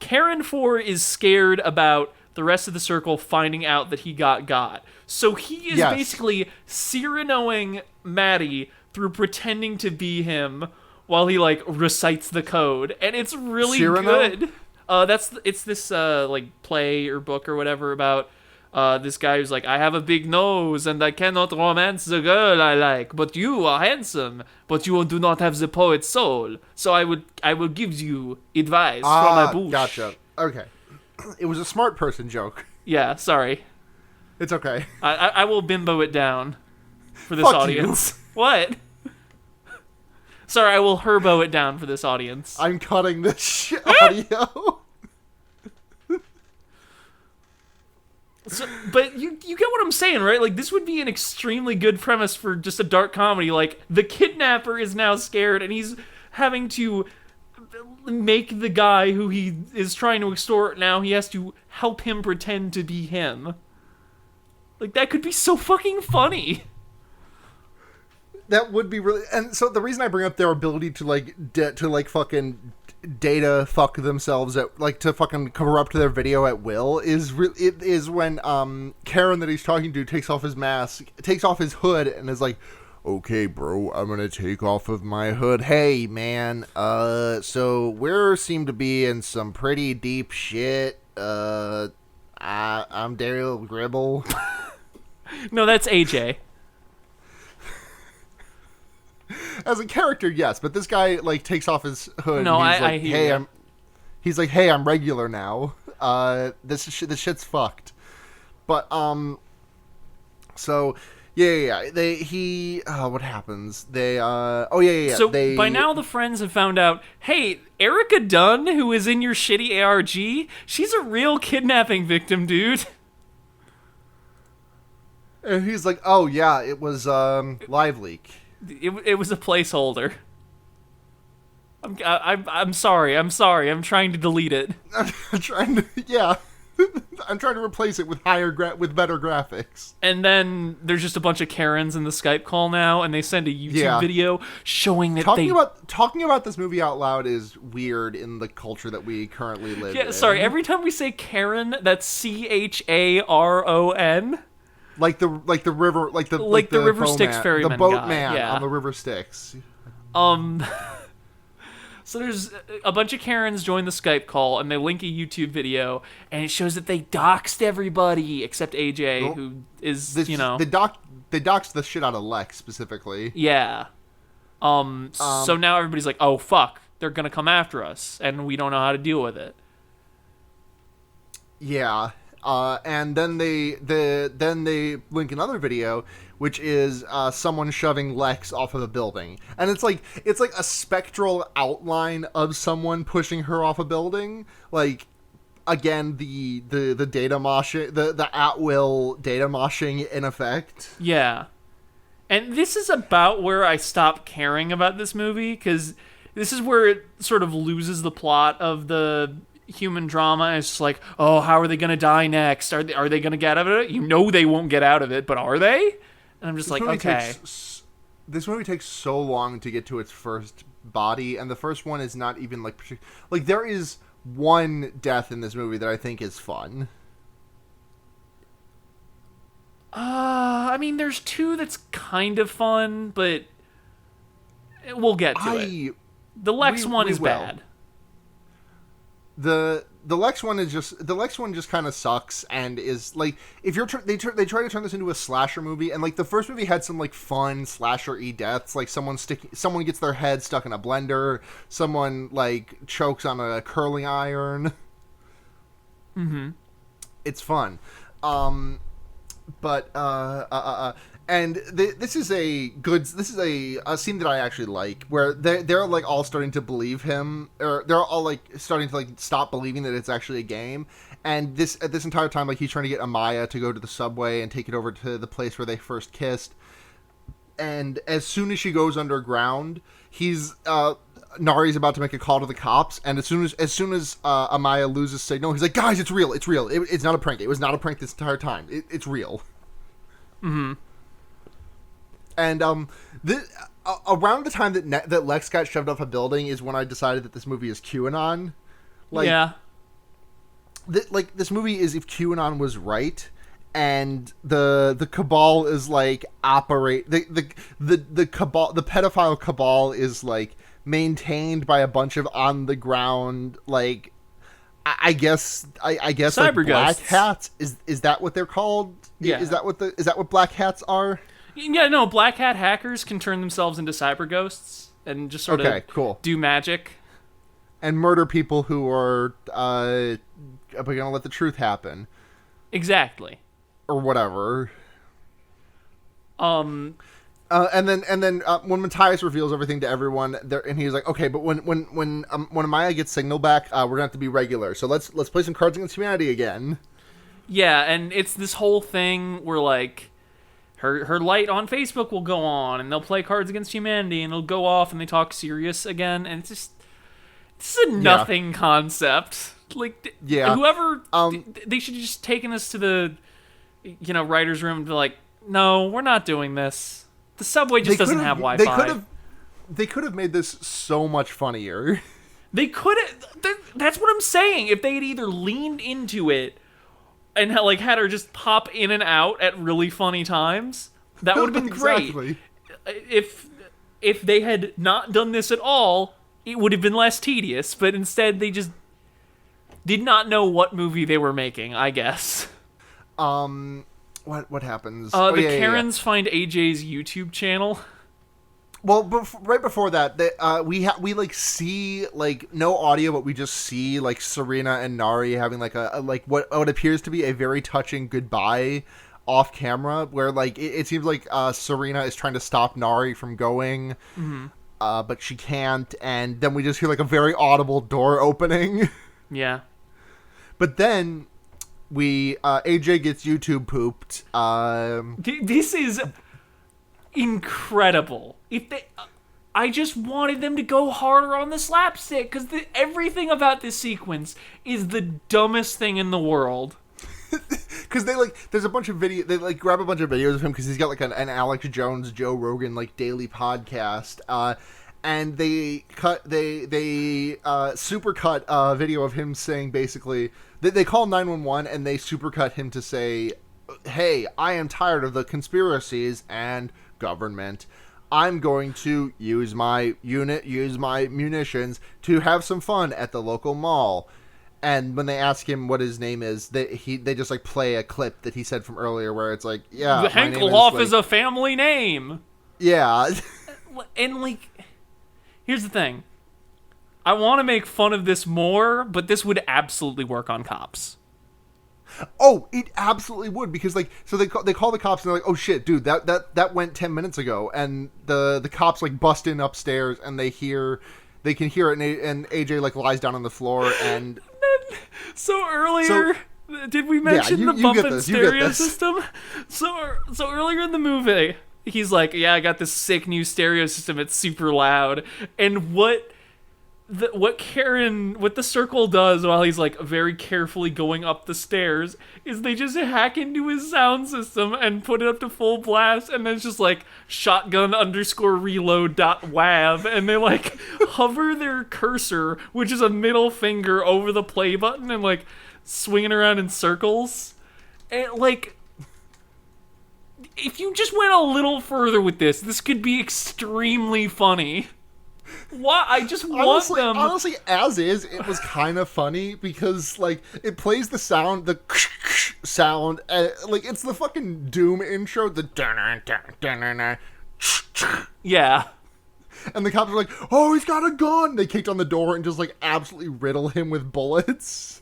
Karen 4 is scared about the rest of the Circle finding out that he got. So he is basically Cyranoing Maddie through pretending to be him while he, like, recites the code. And it's really good. It's this, like, play or book or whatever about this guy who's like, I have a big nose and I cannot romance the girl I like, but you are handsome, but you do not have the poet's soul. So I will give you advice from my bush. Gotcha. Okay. It was a smart person joke. Yeah, sorry. It's okay. I will bimbo it down for this Fuck audience. You. What? Sorry, I will herbo it down for this audience. I'm cutting this audio. But you get what I'm saying, right? Like, this would be an extremely good premise for just a dark comedy. Like, the kidnapper is now scared, and he's having to make the guy who he is trying to extort now, he has to help him pretend to be him. Like, that could be so fucking funny. That would be really... And so the reason I bring up their ability to fucking data fuck themselves at, like, to fucking corrupt their video at will is when Karen that he's talking to takes off his mask, takes off his hood, and is like, okay, bro, I'm gonna take off of my hood. Hey, man, so we seem to be in some pretty deep shit. I'm Daryl Gribble. No, that's AJ. As a character, yes, but this guy, like, takes off his hood. No, and he's I like, hear hey, you. He's like, hey, I'm regular now. This shit's fucked. But so yeah. What happens? So by now the friends have found out, hey, Erica Dunn, who is in your shitty ARG, she's a real kidnapping victim, dude. And he's like, oh yeah, it was live leak. It was a placeholder. I'm sorry. I'm trying to delete it. I'm trying to replace it with with better graphics. And then there's just a bunch of Karens in the Skype call now, and they send a YouTube video showing that talking about this movie out loud is weird in the culture that we currently live in. Yeah, sorry. Every time we say Karen, that's CHARON. Like the river, like the River Styx ferryman, the boat guy. man Yeah. on the River Styx. So there's a bunch of Karens join the Skype call, and they link a YouTube video, and it shows that they doxed everybody except AJ, who is They doxed the shit out of Lex specifically. Yeah. So now everybody's like, oh fuck, they're gonna come after us, and we don't know how to deal with it. Yeah. And then they link another video, which is someone shoving Lex off of a building, and it's like a spectral outline of someone pushing her off a building. Like, again, the data moshing, the at will data moshing in effect. Yeah. And this is about where I stop caring about this movie, because this is where it sort of loses the plot of the human drama. It's just like, oh, how are they going to die next? Are they going to get out of it? You know they won't get out of it, but are they? And I'm just like, okay. This movie takes so long to get to its first body, and the first one is not even like there is one death in this movie that I think is fun. I mean, there's two that's kind of fun, but we'll get to it. The Lex one is bad. The Lex one just kind of sucks, and is like, if you're they try to turn this into a slasher movie, and like the first movie had some like fun slasher-y deaths, like someone gets their head stuck in a blender, someone like chokes on a curling iron. Mm-hmm. It's fun. This is a scene that I actually like, where they're like all starting to believe him, or they're all like starting to like stop believing that it's actually a game. And this entire time, like, he's trying to get Amaya to go to the subway and take it over to the place where they first kissed. And as soon as she goes underground, Nari's about to make a call to the cops, and as soon as Amaya loses signal, he's like, "Guys, it's real. It's real. It's not a prank. It was not a prank this entire time. It's real." Mm-hmm. And around the time that Lex got shoved off a building is when I decided that this movie is QAnon. Like, yeah. This movie is if QAnon was right, and the cabal is like the cabal, the pedophile cabal is like maintained by a bunch of on the ground, like, I guess cyber like black ghosts. hats. Is that what they're called? Yeah. Is that what black hats are? Yeah, no, black hat hackers can turn themselves into cyber ghosts and just sort of do magic. And murder people who are going to let the truth happen. Exactly. Or whatever. And then when Matthias reveals everything to everyone, and he's like, okay, but when Amaya gets signal back, we're gonna have to be regular. So let's play some Cards Against Humanity again. Yeah, and it's this whole thing where like her light on Facebook will go on, and they'll play Cards Against Humanity, and they'll go off, and they talk serious again, and it's a nothing concept. Like, whoever they should have just taken this to the writer's room and be like, no, we're not doing this. The subway just doesn't have Wi-Fi. They could have made this so much funnier. They could have. That's what I'm saying. If they had either leaned into it and had her just pop in and out at really funny times, that would have been exactly. Great. If they had not done this at all, it would have been less tedious. But instead, they just did not know what movie they were making, I guess. What happens? Karens find AJ's YouTube channel. Well, right before that, we like see like no audio, but we just see like Serena and Nari having like a what appears to be a very touching goodbye off camera, where like it seems like Serena is trying to stop Nari from going, but she can't, and then we just hear like a very audible door opening. Yeah, but then AJ gets YouTube pooped. This is incredible. I just wanted them to go harder on the slapstick, because everything about this sequence is the dumbest thing in the world. Because there's a bunch of they grab a bunch of videos of him, because he's got like an Alex Jones, Joe Rogan like daily podcast, and they supercut a video of him saying basically they call 911 and they supercut him to say, "Hey, I am tired of the conspiracies and government. I'm going to use my munitions to have some fun at the local mall." And when they ask him what his name is, they just like play a clip that he said from earlier, where it's like, "Yeah, Henkelhoff is a family name." Yeah, and like, here's the thing: I want to make fun of this more, but this would absolutely work on Cops. Oh, it absolutely would, because like, so they call the cops and they're like, oh shit, dude, that went 10 minutes ago, and the cops like bust in upstairs and they can hear it, and AJ like lies down on the floor and so earlier. Did we mention the bump and stereo system? So earlier in the movie, he's like, yeah, I got this sick new stereo system. It's super loud. And what the circle does while he's like very carefully going up the stairs is they just hack into his sound system and put it up to full blast, and then it's just like shotgun_reload.wav, and they like hover their cursor, which is a middle finger, over the play button and like swinging around in circles. And like, if you just went a little further with this could be extremely funny. Why? I just want them. Honestly, as is, it was kind of funny because like it plays the sound, the sound, like it's the fucking Doom intro, the yeah. And the cops are like, "Oh, he's got a gun!" They kicked on the door and just like absolutely riddle him with bullets.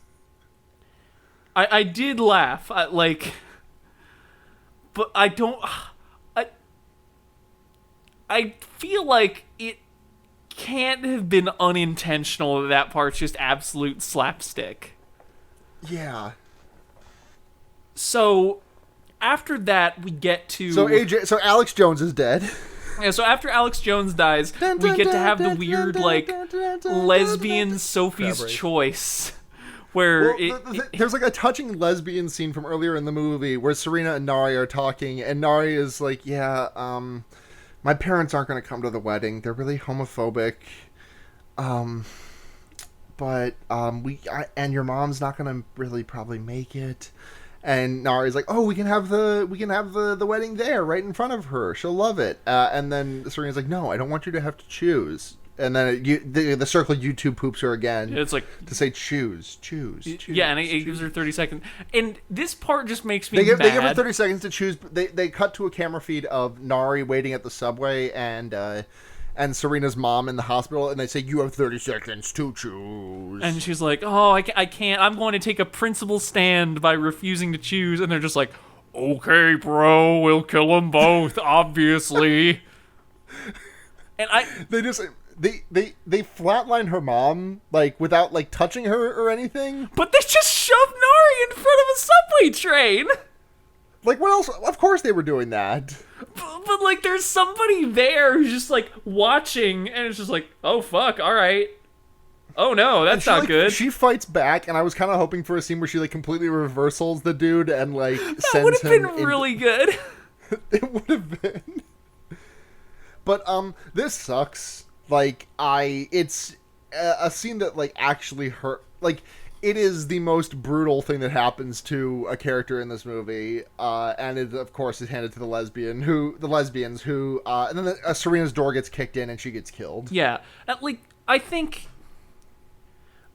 I did laugh, but I don't. I feel like it can't have been unintentional. That part's just absolute slapstick. Yeah. So after that, we get to So Alex Jones is dead. Yeah. So after Alex Jones dies, we get to have the weird like lesbian Sophie's Choice, where there's like a touching lesbian scene from earlier in the movie where Serena and Nari are talking, and Nari is like, "Yeah, my parents aren't going to come to the wedding. They're really homophobic. But and your mom's not going to really probably make it." And Nari's like, "Oh, we can have the wedding there, right in front of her. She'll love it." And then Serena's like, "No, I don't want you to have to choose." And then the circle YouTube poops her again. It's like to say choose. Yeah, and it gives her 30 seconds. And this part just makes me mad. They give her 30 seconds to choose. They cut to a camera feed of Nari waiting at the subway and Serena's mom in the hospital, and they say, "You have 30 seconds to choose." And she's like, "Oh, I can't. I'm going to take a principal stand by refusing to choose." And they're just like, "Okay, bro, we'll kill them both, obviously." And They flatline her mom, like, without, like, touching her or anything. But they just shoved Nari in front of a subway train! Like, what else? Of course they were doing that. But like, there's somebody there who's just, like, watching, and it's just like, oh, fuck, alright. Oh, no, that's not good. She fights back, and I was kind of hoping for a scene where she, like, completely reversals the dude and, like, sends him... That would have been really good. It would have been. But, this sucks. Like, it's a scene that, like, actually hurt. Like, it is the most brutal thing that happens to a character in this movie. And it, of course, is handed to the lesbians who, and then Serena's door gets kicked in and she gets killed. Yeah. Like, I think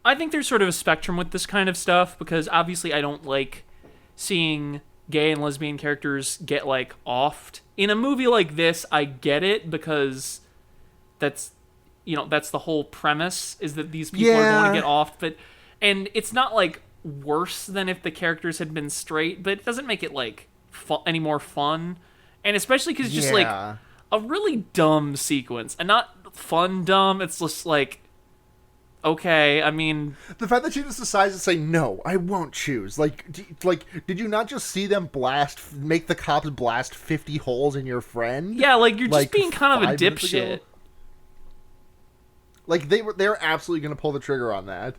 there's sort of a spectrum with this kind of stuff, because obviously I don't like seeing gay and lesbian characters get, like, offed. In a movie like this, I get it, because that's the whole premise, is that these people are going to get offed, and it's not, like, worse than if the characters had been straight, but it doesn't make it, like, any more fun, and especially because it's just, like, a really dumb sequence, and not fun dumb, it's just, like, okay, I mean... The fact that she just decides to say, "No, I won't choose." Like, did you not just see them make the cops blast 50 holes in your friend? Yeah, like, you're just being kind of a dipshit. Like, they're absolutely going to pull the trigger on that.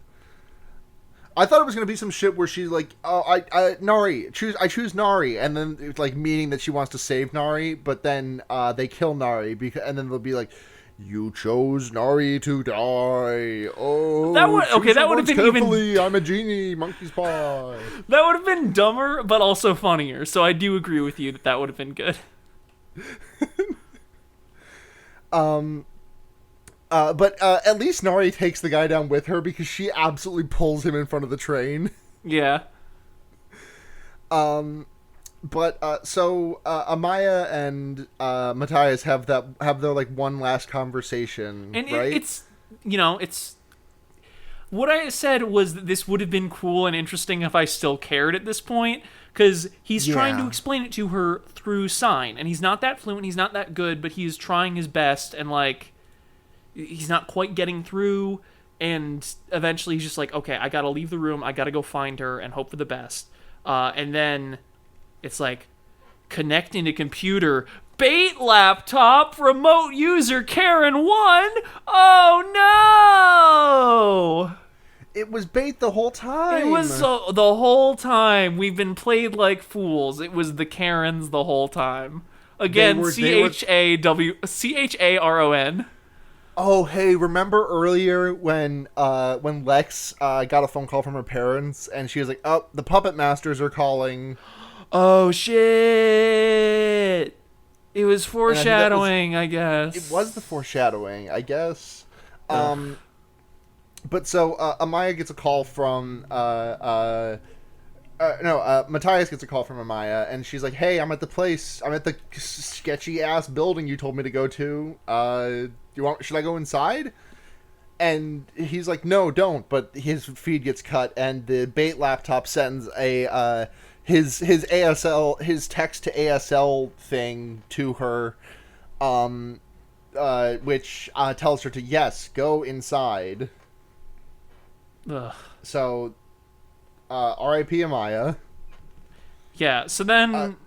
I thought it was going to be some shit where she's like, "Oh, Nari, I choose Nari," and then it's like meaning that she wants to save Nari, but then they kill Nari, and then they'll be like, "You chose Nari to die. Oh, that would have been carefully. I'm a genie, monkey's paw." That would have been dumber, but also funnier. So I do agree with you that would have been good. But at least Nari takes the guy down with her, because she absolutely pulls him in front of the train. Yeah. But so Amaya and Matthias have their like one last conversation, and right? it's what I said was that this would have been cool and interesting if I still cared at this point, because he's trying to explain it to her through sign, and he's not that fluent, he's not that good, but he's trying his best, and, like, he's not quite getting through, and eventually he's just like, okay, I gotta leave the room, I gotta go find her and hope for the best. And then it's like, connecting to computer, bait laptop, remote user Karen 1. Oh no! It was bait the whole time. It was the whole time. We've been played like fools. It was the Karens the whole time. Again, Charon. Oh, hey, remember earlier when Lex got a phone call from her parents and she was like, "Oh, the puppet masters are calling." Oh shit! It was foreshadowing, I guess. It was the foreshadowing, I guess. But so Amaya gets a call from Matthias gets a call from Amaya, and she's like, "Hey, I'm at the place. I'm at the sketchy ass building you told me to go to. Should I go inside?" And he's like, "No, don't." But his feed gets cut, and the bait laptop sends a his text to ASL thing to her, which tells her to go inside. Ugh. So, R.I.P. Amaya. Yeah. So then,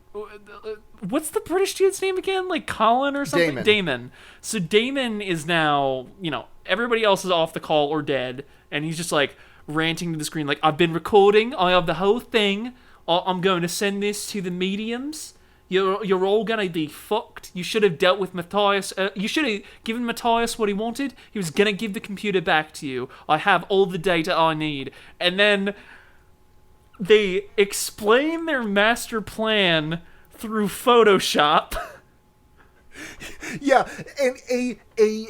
what's the British dude's name again? Like Colin or something? Damon. So Damon is now, everybody else is off the call or dead, and he's just like ranting to the screen, like, "I've been recording. I have the whole thing. I'm going to send this to the mediums. You're all gonna be fucked. You should have dealt with Matthias. You should have given Matthias what he wanted. He was gonna give the computer back to you. I have all the data I need." And then they explain their master plan through Photoshop. Yeah, and a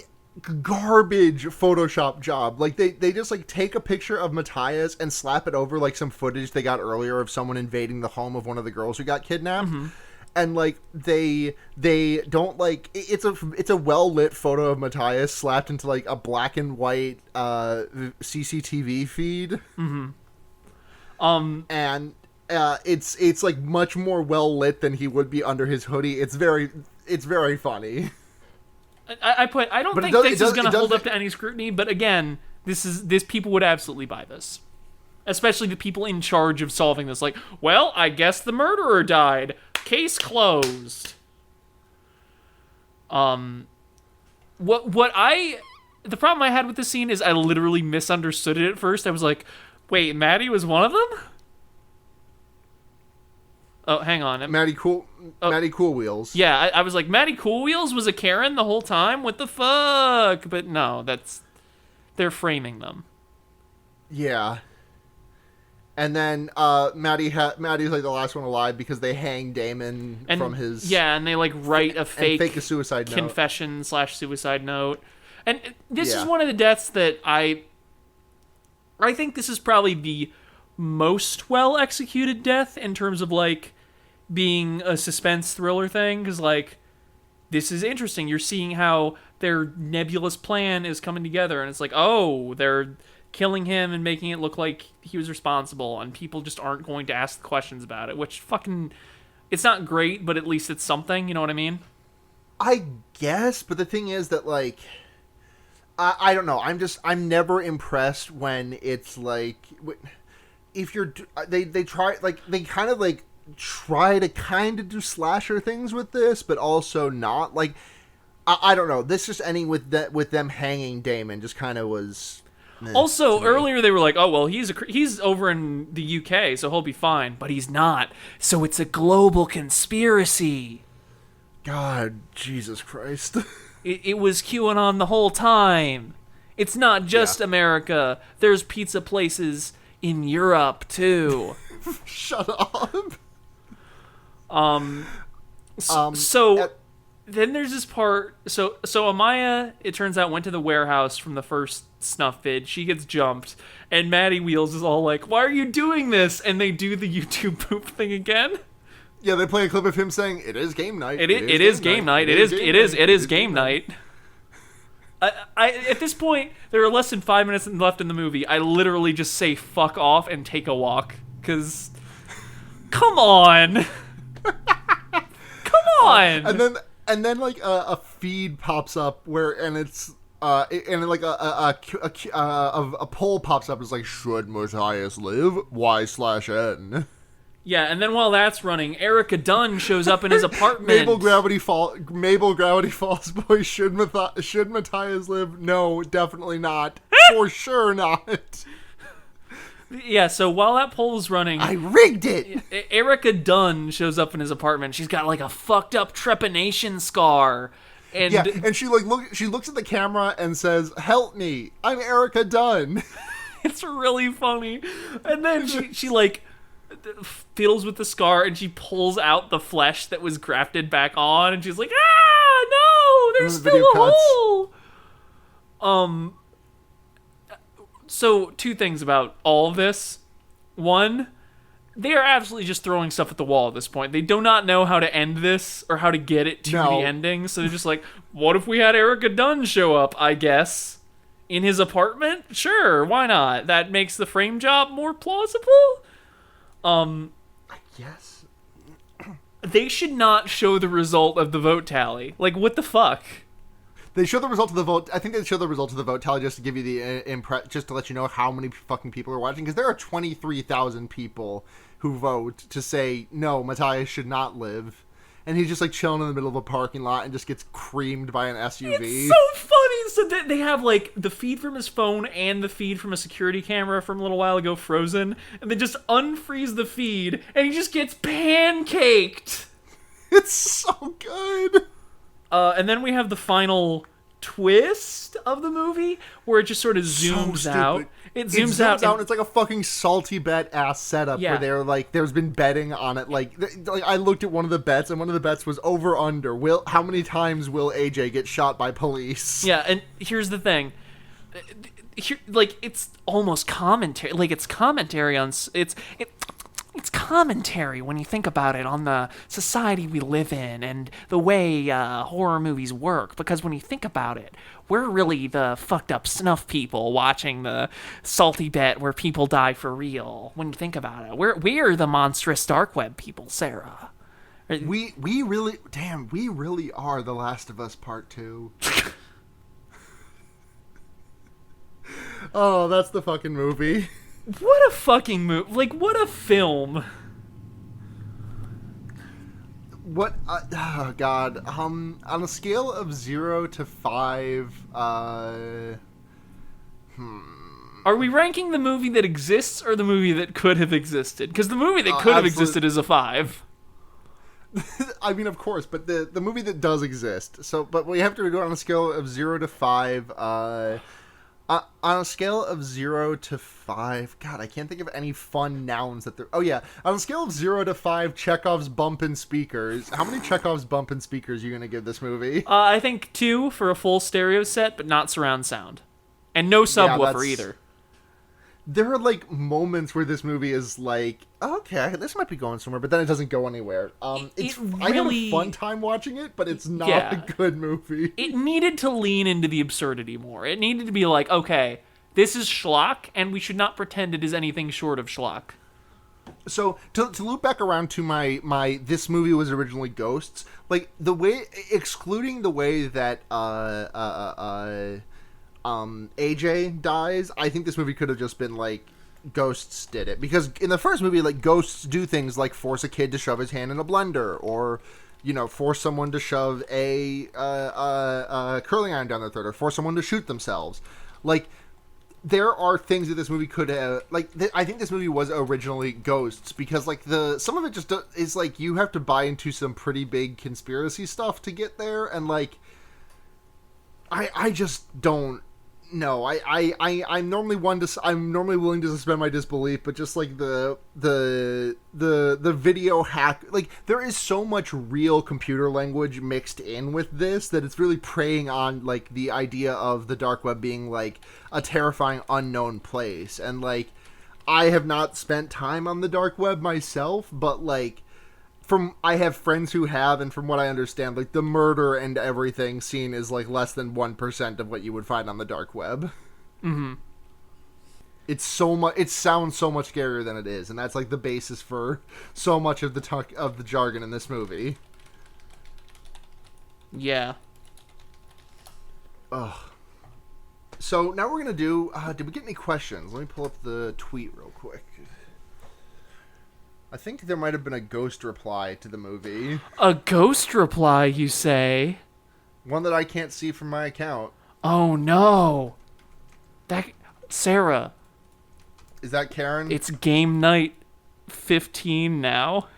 garbage Photoshop job. Like they just like take a picture of Matthias and slap it over like some footage they got earlier of someone invading the home of one of the girls who got kidnapped. Mm-hmm. And like they don't like it's a well lit photo of Matthias slapped into like a black and white CCTV feed. Mm-hmm. And it's like much more well lit than he would be under his hoodie. It's very funny. I don't think this is going to hold up to any scrutiny, but again, this people would absolutely buy this. Especially the people in charge of solving this. Like, well, I guess the murderer died. Case closed. The problem I had with this scene is I literally misunderstood it at first. I was like, wait, Maddie was one of them? Oh, hang on. Maddie Cool Wheels. Yeah, I was like, Maddie Cool Wheels was a Karen the whole time? What the fuck? But no, they're framing them. Yeah. And then Maddie's like the last one alive because they hang Damon from his... Yeah, and they like write a fake a suicide note. Confession/suicide note. And this is one of the deaths that I think this is probably the most well-executed death in terms of like being a suspense thriller thing, because like this is interesting. You're seeing how their nebulous plan is coming together, and it's like, oh, they're killing him and making it look like he was responsible, and people just aren't going to ask questions about it, which fucking, it's not great, but at least it's something, you know what I mean? I guess, but the thing is that like I don't know, I'm never impressed when it's like, if you're they try like they kind of like try to kind of do slasher things with this, but also not. Like I don't know, this just ending with them hanging Damon just kind of was. Also, earlier they were like, "Oh well, he's over in the UK, so he'll be fine," but he's not. So it's a global conspiracy. God, Jesus Christ! It was QAnon the whole time. It's not just America. There's pizza places in Europe too. Shut up. Then there's this part. So Amaya, it turns out, went to the warehouse from the first snuff vid. She gets jumped, and Maddie Wheels is all like, "Why are you doing this?" And they do the YouTube poop thing again. Yeah, they play a clip of him saying, "It is game night. It is game night. It is game night." I at this point, there are less than 5 minutes left in the movie. I literally just say fuck off and take a walk. Because, come on. Come on. And then like a feed pops up and it's and like a poll pops up. It's like, should Matthias live? Y/N. Yeah, and then while that's running, Erica Dunn shows up in his apartment. Mabel Gravity Falls Boy, should Matthias live? No, definitely not. For sure not. Yeah, so while that poll is running, I rigged it. Erica Dunn shows up in his apartment. She's got like a fucked up trepanation scar. And she looks at the camera and says, "Help me, I'm Erica Dunn." It's really funny. And then she like fiddles with the scar and she pulls out the flesh that was grafted back on, and she's like, "Ah, no, there's still a hole." So two things about all of this. One, they are absolutely just throwing stuff at the wall at this point. They do not know how to end this or how to get it to the ending. So they're just like, what if we had Erica Dunn show up, I guess, in his apartment? Sure, why not? That makes the frame job more plausible. I guess. They should not show the result of the vote tally. Like, what the fuck? They show the result of the vote. I think they show the result of the vote tally just to give you the just to let you know how many fucking people are watching. Because there are 23,000 people who vote to say no, Matthias should not live, and he's just like chilling in the middle of a parking lot and just gets creamed by an SUV. It's so funny. So they have like the feed from his phone and the feed from a security camera from a little while ago frozen, and they just unfreeze the feed, and he just gets pancaked. It's so good. And then we have the final twist of the movie where it just sort of zooms out. It zooms out. And it's like a fucking salty bet ass setup where they're like, there's been betting on it. Like I looked at one of the bets, and one of the bets was over under. How many times will AJ get shot by police? Yeah, and here's the thing. Like, it's almost commentary. Like, it's commentary on it's commentary when you think about it on the society we live in and the way horror movies work. Because when you think about it, we're really the fucked up snuff people watching the salty bet where people die for real. When you think about it, we're the monstrous dark web people, Sarah. We really are The Last of Us Part 2. Oh, that's the fucking movie. What a fucking movie. Like, what a film. What? Oh, God. On a scale of 0 to 5, Are we ranking the movie that exists or the movie that could have existed? Because the movie that could have existed is a 5. I mean, of course, but the movie that does exist. So, but we have to do it on a scale of 0 to 5, on a scale of 0 to 5, God, I can't think of any fun nouns that there. Oh yeah, on a scale of 0 to 5, Chekhov's bumpin' speakers. How many Chekhov's bumpin' speakers are you gonna give this movie? I think 2 for a full stereo set, but not surround sound, and no subwoofer either. There are like moments where this movie is like, okay, this might be going somewhere, but then it doesn't go anywhere. I have a fun time watching it, but it's not a good movie. It needed to lean into the absurdity more. It needed to be like, okay, this is schlock, and we should not pretend it is anything short of schlock. So to loop back around to my this movie was originally Ghosts, like the way, excluding the way that AJ dies, I think this movie could have just been like Ghosts did it, because in the first movie, like, Ghosts do things like force a kid to shove his hand in a blender, or force someone to shove a curling iron down their throat, or force someone to shoot themselves. Like, there are things that this movie could have, like, I think this movie was originally Ghosts, because like some of it just is like you have to buy into some pretty big conspiracy stuff to get there, and like I just don't. No, I'm normally I'm normally willing to suspend my disbelief, but just like the video hack, like, there is so much real computer language mixed in with this that it's really preying on like the idea of the dark web being like a terrifying unknown place. And like, I have not spent time on the dark web myself, but like, I have friends who have, and from what I understand, like the murder and everything seen is like less than 1% of what you would find on the dark web. Mm-hmm. It's so much. It sounds so much scarier than it is, and that's like the basis for so much of the jargon in this movie. Yeah. Ugh. So now we're gonna do. Did we get any questions? Let me pull up the tweet real quick. I think there might have been a ghost reply to the movie. A ghost reply, you say? One that I can't see from my account. Oh no. Sarah. Is that Karen? It's game night 15 now.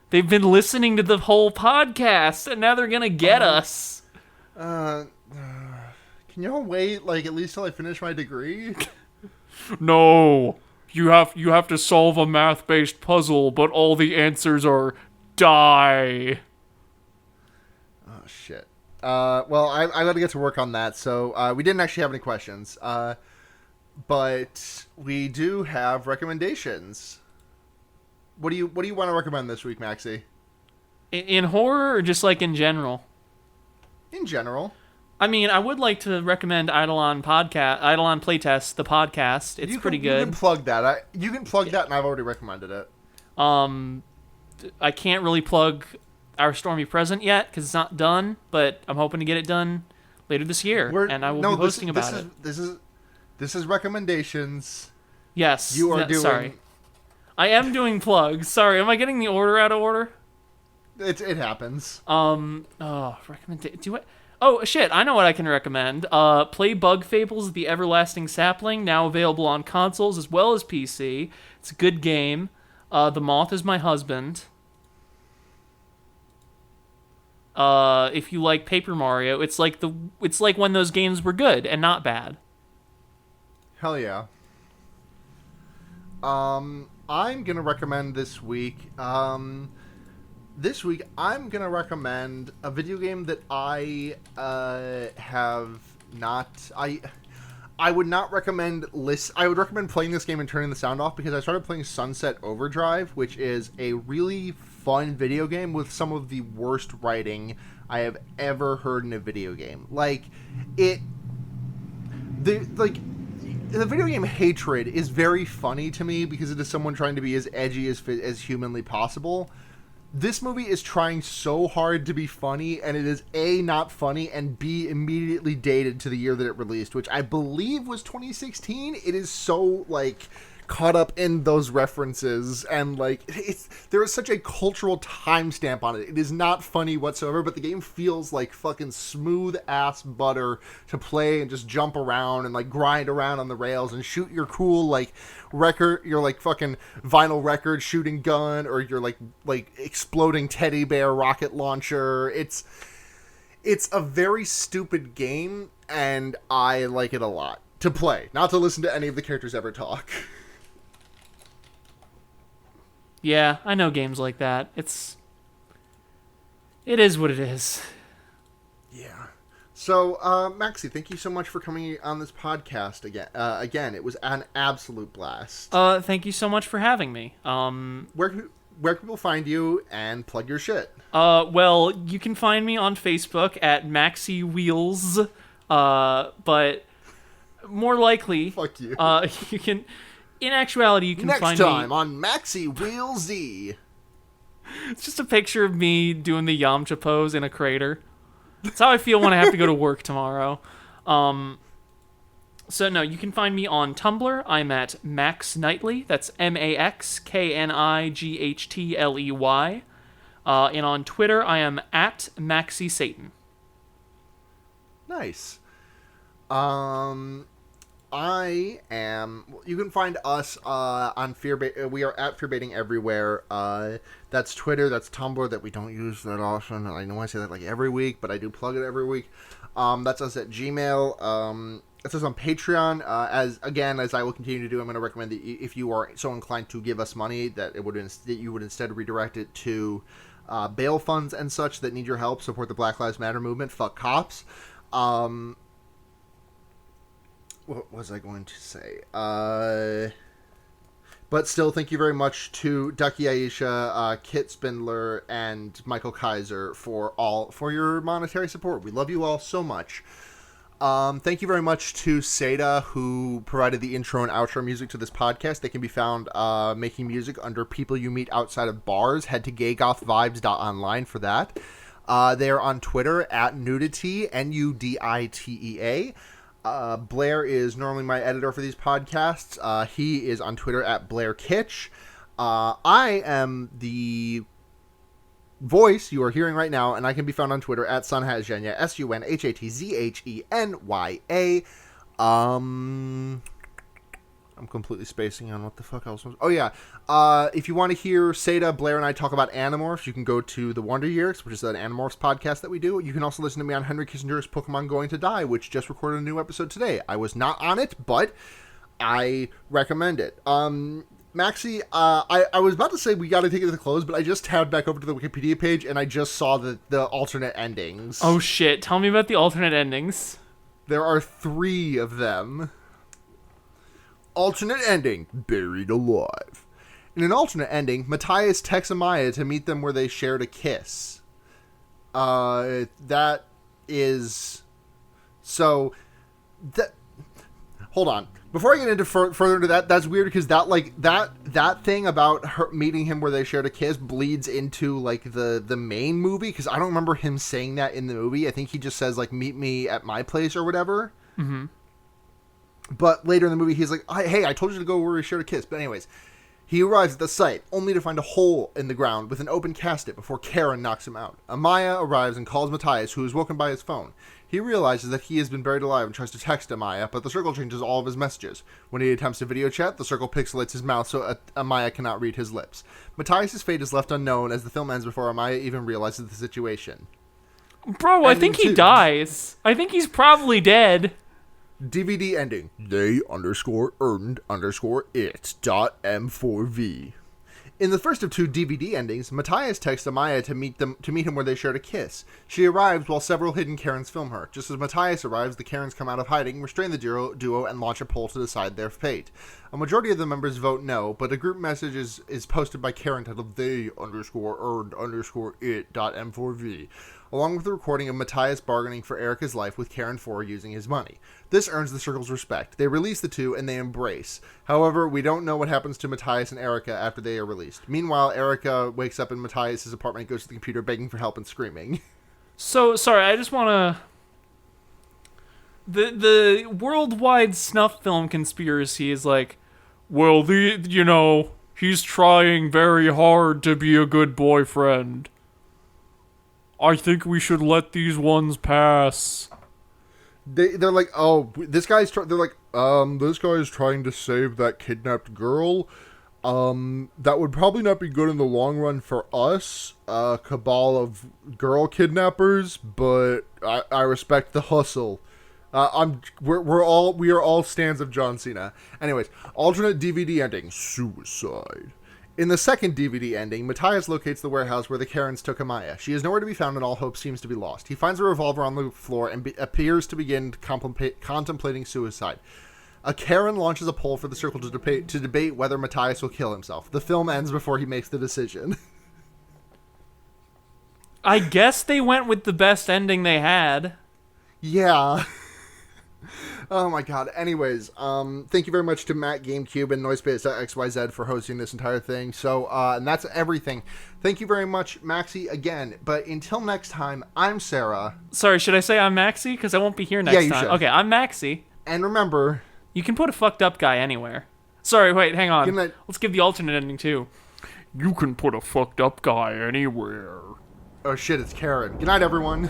They've been listening to the whole podcast, and now they're gonna get us. Can y'all wait, like, at least till I finish my degree? No. You have to solve a math-based puzzle, but all the answers are die. Oh, shit. Well, I gotta get to work on that, so, we didn't actually have any questions. But we do have recommendations. What do you want to recommend this week, Maxie? In horror, or just like in general? In general. I mean, I would like to recommend Eidolon Playtest, the podcast. It's pretty good. You can plug that. You can plug that, and I've already recommended it. I can't really plug Our Stormy Present yet because it's not done, but I'm hoping to get it done later this year, and I will be hosting about it. This is recommendations. Yes, you are doing. Sorry, I am doing plugs. Sorry, am I getting the order out of order? It happens. Oh, shit, I know what I can recommend. Play Bug Fables, The Everlasting Sapling, now available on consoles as well as PC. It's a good game. The Moth is My Husband. If you like Paper Mario, it's like when those games were good and not bad. Hell yeah. I'm gonna recommend this week. This week, I'm going to recommend a video game that I have not... I would not recommend... I would recommend playing this game and turning the sound off because I started playing Sunset Overdrive, which is a really fun video game with some of the worst writing I have ever heard in a video game. The video game Hatred is very funny to me because it is someone trying to be as edgy as humanly possible. This movie is trying so hard to be funny, and it is A, not funny, and B, immediately dated to the year that it released, which I believe was 2016. It is so, caught up in those references, and, there is such a cultural timestamp on it. It is not funny whatsoever, but the game feels like fucking smooth-ass butter to play and just jump around and, grind around on the rails and shoot your cool, fucking vinyl record shooting gun, or your, exploding teddy bear rocket launcher. It's a very stupid game, and I like it a lot. To play, not to listen to any of the characters ever talk. Yeah, I know games like that. It is what it is. Yeah. So, Maxie, thank you so much for coming on this podcast again. Again, it was an absolute blast. Thank you so much for having me. Where can people find you and plug your shit? Well, you can find me on Facebook at Maxie Wheels. But more likely, fuck you. You can. In actuality, you can find me... Next time on Maxie Wheel Z. It's just a picture of me doing the Yamcha pose in a crater. That's how I feel when I have to go to work tomorrow. So, no, you can find me on Tumblr. I'm at Max Knightley. That's MaxKnightley. And on Twitter, I am at Maxie Satan. Nice. You can find us on Fearbait. We are at Fearbaiting everywhere. That's Twitter, that's Tumblr that we don't use that often. I know I say that every week, but I do plug it every week. That's us at Gmail. That's us on Patreon. As I will continue to do, I'm going to recommend that if you are so inclined to give us money, that you would instead redirect it to bail funds and such that need your help. Support the Black Lives Matter movement. Fuck cops. What was I going to say? But still, thank you very much to Ducky Aisha, Kit Spindler, and Michael Kaiser for your monetary support. We love you all so much. Thank you very much to Seda, who provided the intro and outro music to this podcast. They can be found making music under People You Meet Outside of Bars. Head to gaygothvibes.online for that. They are on Twitter at Nudity, Nuditea. Blair is normally my editor for these podcasts. He is on Twitter at Blair Kitsch. I am the voice you are hearing right now, and I can be found on Twitter at Sunhatzhenya, Sunhatzhenya. I'm completely spacing on what the fuck else was. Oh, yeah. If you want to hear Seda, Blair, and I talk about Animorphs, you can go to the Wonder Years, which is an Animorphs podcast that we do. You can also listen to me on Henry Kissinger's Pokemon Going to Die, which just recorded a new episode today. I was not on it, but I recommend it. Maxie, I was about to say we got to take it to the close, but I just tabbed back over to the Wikipedia page, and I just saw the alternate endings. Oh, shit. Tell me about the alternate endings. There are 3 of them. Alternate ending, buried alive. In an alternate ending, Matthias texts Amaya to meet them where they shared a kiss. That is... So... Hold on. Before I get into further into that, that's weird because that thing about her meeting him where they shared a kiss bleeds into like the main movie, because I don't remember him saying that in the movie. I think he just says like, meet me at my place or whatever. Mm-hmm. But later in the movie, he's like, hey, I told you to go where we shared a kiss. But anyways, he arrives at the site, only to find a hole in the ground with an open casket before Karen knocks him out. Amaya arrives and calls Matthias, who is woken by his phone. He realizes that he has been buried alive and tries to text Amaya, but the circle changes all of his messages. When he attempts to video chat, the circle pixelates his mouth so Amaya cannot read his lips. Matthias' fate is left unknown as the film ends before Amaya even realizes the situation. Bro, I think he dies. I think he's probably dead. DVD ending. They_earned_it.m4v. In the first of 2 DVD endings, Matthias texts Amaya to meet him where they shared a kiss. She arrives while several hidden Karens film her. Just as Matthias arrives, the Karens come out of hiding, restrain the duo, and launch a poll to decide their fate. A majority of the members vote no, but a group message is posted by Karen titled they_earned_it.m4v, along with the recording of Matthias bargaining for Erica's life with Karen 4 using his money. This earns the circle's respect. They release the 2, and they embrace. However, we don't know what happens to Matthias and Erica after they are released. Meanwhile, Erica wakes up in Matthias' apartment, goes to the computer begging for help and screaming. So, sorry, I just want to... The worldwide snuff film conspiracy is like, well, he's trying very hard to be a good boyfriend. I think we should let these ones pass. They're like, oh, this guy's trying to save that kidnapped girl. That would probably not be good in the long run for us, a cabal of girl kidnappers, but I respect the hustle. We are all stans of John Cena. Anyways, alternate DVD ending, suicide. In the second DVD ending, Matthias locates the warehouse where the Karens took Amaya. She is nowhere to be found and all hope seems to be lost. He finds a revolver on the floor and appears to begin contemplating suicide. A Karen launches a poll for the circle to debate whether Matthias will kill himself. The film ends before he makes the decision. I guess they went with the best ending they had. Yeah. Oh my god. Anyways, thank you very much to Matt GameCube and Noisepace.xyz for hosting this entire thing. So, and that's everything. Thank you very much, Maxie, again. But until next time, I'm Sara. Sorry, should I say I'm Maxie? Because I won't be here next time. Should. Okay, I'm Maxie. And remember... You can put a fucked up guy anywhere. Sorry, wait, hang on. Let's give the alternate ending, too. You can put a fucked up guy anywhere. Oh shit, it's Karen. Good night, everyone.